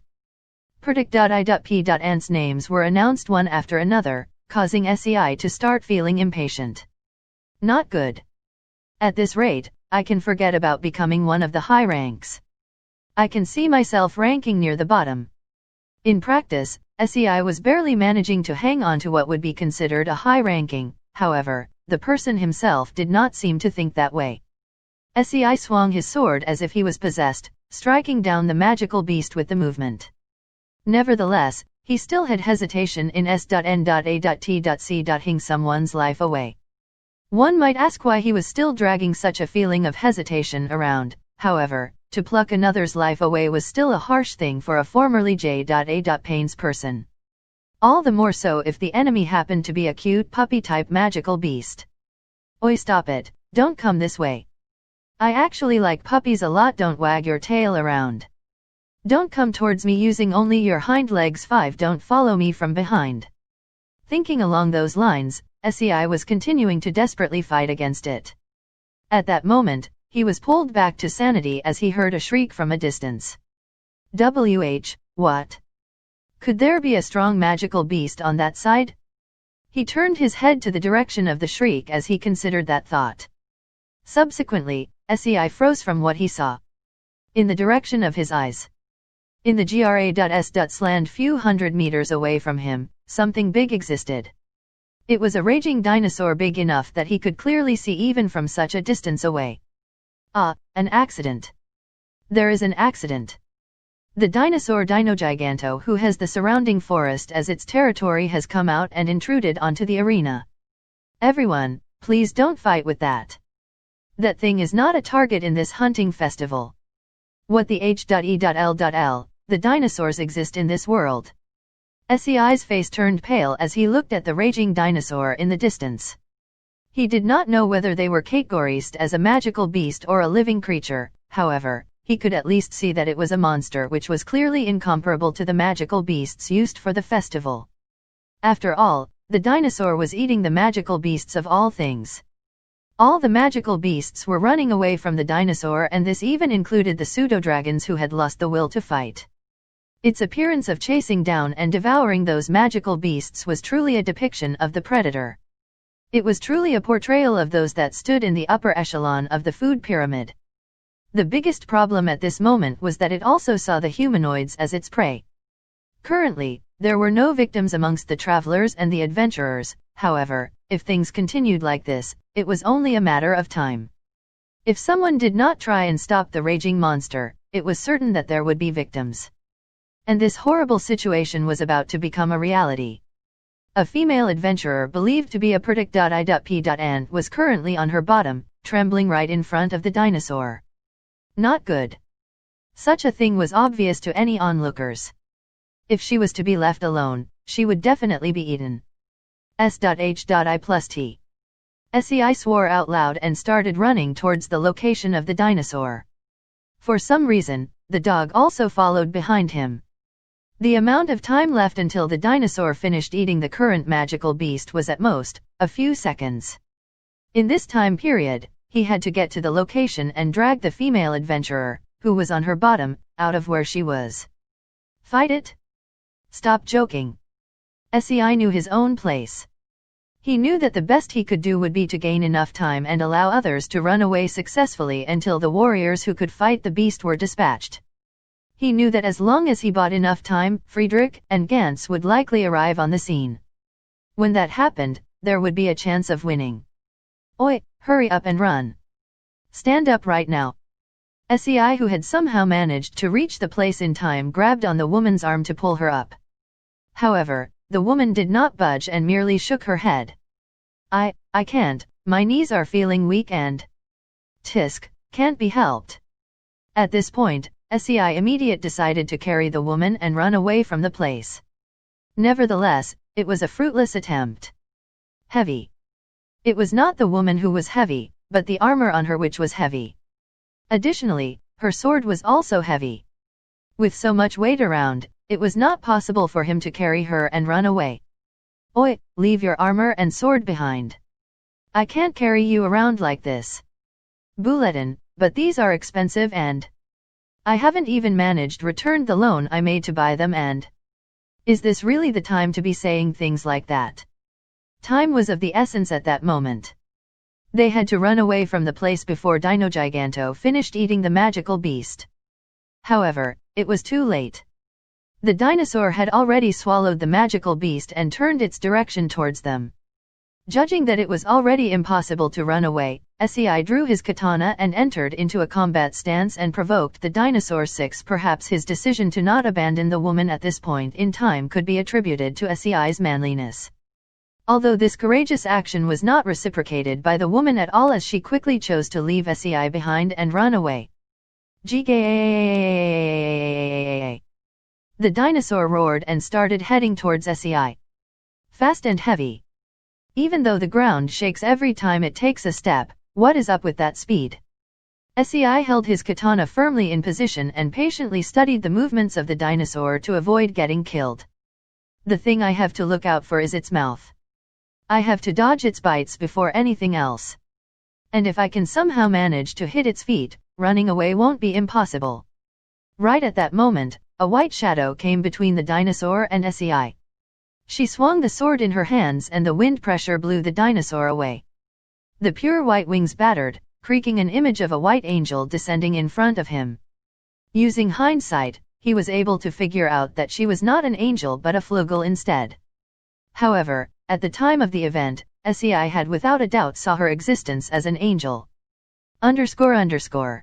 Predict.I.P.ant's names were announced one after another, causing SEI to start feeling impatient. Not good. At this rate, I can forget about becoming one of the high ranks. I can see myself ranking near the bottom. In practice, SEI was barely managing to hang on to what would be considered a high ranking, however, the person himself did not seem to think that way. SEI swung his sword as if he was possessed, striking down the magical beast with the movement. Nevertheless, he still had hesitation in s.n.a.t.c. Someone's life away. One might ask why he was still dragging such a feeling of hesitation around, however, to pluck another's life away was still a harsh thing for a formerly J.A.Pain's person. All the more so if the enemy happened to be a cute puppy-type magical beast. Oi, stop it, don't come this way. I actually like puppies a lot. Don't wag your tail around. Don't come towards me using only your hind legs. 5. Don't follow me from behind. Thinking along those lines, SEI was continuing to desperately fight against it. At that moment, he was pulled back to sanity as he heard a shriek from a distance. What? Could there be a strong magical beast on that side? He turned his head to the direction of the shriek as he considered that thought. Subsequently, SEI froze from what he saw. In the direction of his eyes. In the GRA.S. few hundred meters away from him, something big existed. It was a raging dinosaur big enough that he could clearly see even from such a distance away. An accident. There is an accident. The dinosaur Dinogiganto, who has the surrounding forest as its territory, has come out and intruded onto the arena. Everyone, please don't fight with that. That thing is not a target in this hunting festival. What the H.E.L.L, the dinosaurs exist in this world. SEI's face turned pale as he looked at the raging dinosaur in the distance. He did not know whether they were categorized as a magical beast or a living creature, however, he could at least see that it was a monster which was clearly incomparable to the magical beasts used for the festival. After all, the dinosaur was eating the magical beasts of all things. All the magical beasts were running away from the dinosaur, and this even included the pseudo-dragons who had lost the will to fight. Its appearance of chasing down and devouring those magical beasts was truly a depiction of the predator. It was truly a portrayal of those that stood in the upper echelon of the food pyramid. The biggest problem at this moment was that it also saw the humanoids as its prey. Currently, there were no victims amongst the travelers and the adventurers, however, if things continued like this, it was only a matter of time. If someone did not try and stop the raging monster, it was certain that there would be victims. And this horrible situation was about to become a reality. A female adventurer believed to be a predict.I.P.ant was currently on her bottom, trembling right in front of the dinosaur. Not good. Such a thing was obvious to any onlookers. If she was to be left alone, she would definitely be eaten. S.H.I+T. SEI swore out loud and started running towards the location of the dinosaur. For some reason, the dog also followed behind him. The amount of time left until the dinosaur finished eating the current magical beast was at most a few seconds. In this time period, he had to get to the location and drag the female adventurer, who was on her bottom, out of where she was. Fight it? Stop joking. SEI knew his own place. He knew that the best he could do would be to gain enough time and allow others to run away successfully until the warriors who could fight the beast were dispatched. He knew that as long as he bought enough time, Friedrich and Gantz would likely arrive on the scene. When that happened, there would be a chance of winning. Oi, hurry up and run. Stand up right now. SEI, who had somehow managed to reach the place in time, grabbed on the woman's arm to pull her up. However, the woman did not budge and merely shook her head. I can't, my knees are feeling weak and… Tisk, can't be helped. At this point, SEI immediately decided to carry the woman and run away from the place. Nevertheless, it was a fruitless attempt. Heavy. It was not the woman who was heavy, but the armor on her which was heavy. Additionally, her sword was also heavy. With so much weight around, it was not possible for him to carry her and run away. Oi, leave your armor and sword behind. I can't carry you around like this. Bulletin, but these are expensive and… I haven't even managed returned the loan I made to buy them and… Is this really the time to be saying things like that? Time was of the essence at that moment. They had to run away from the place before Dino Giganto finished eating the magical beast. However, it was too late. The dinosaur had already swallowed the magical beast and turned its direction towards them. Judging that it was already impossible to run away, SEI drew his katana and entered into a combat stance and provoked the dinosaur 6. Perhaps his decision to not abandon the woman at this point in time could be attributed to SEI's manliness. Although this courageous action was not reciprocated by the woman at all, as she quickly chose to leave SEI behind and run away. The dinosaur roared and started heading towards SEI. Fast and heavy. Even though the ground shakes every time it takes a step, what is up with that speed? SEI held his katana firmly in position and patiently studied the movements of the dinosaur to avoid getting killed. The thing I have to look out for is its mouth. I have to dodge its bites before anything else. And if I can somehow manage to hit its feet, running away won't be impossible. Right at that moment, a white shadow came between the dinosaur and SEI. She swung the sword in her hands and the wind pressure blew the dinosaur away. The pure white wings battered, creaking an image of a white angel descending in front of him. Using hindsight, he was able to figure out that she was not an angel but a flugel instead. However, at the time of the event, SEI had without a doubt saw her existence as an angel. _____.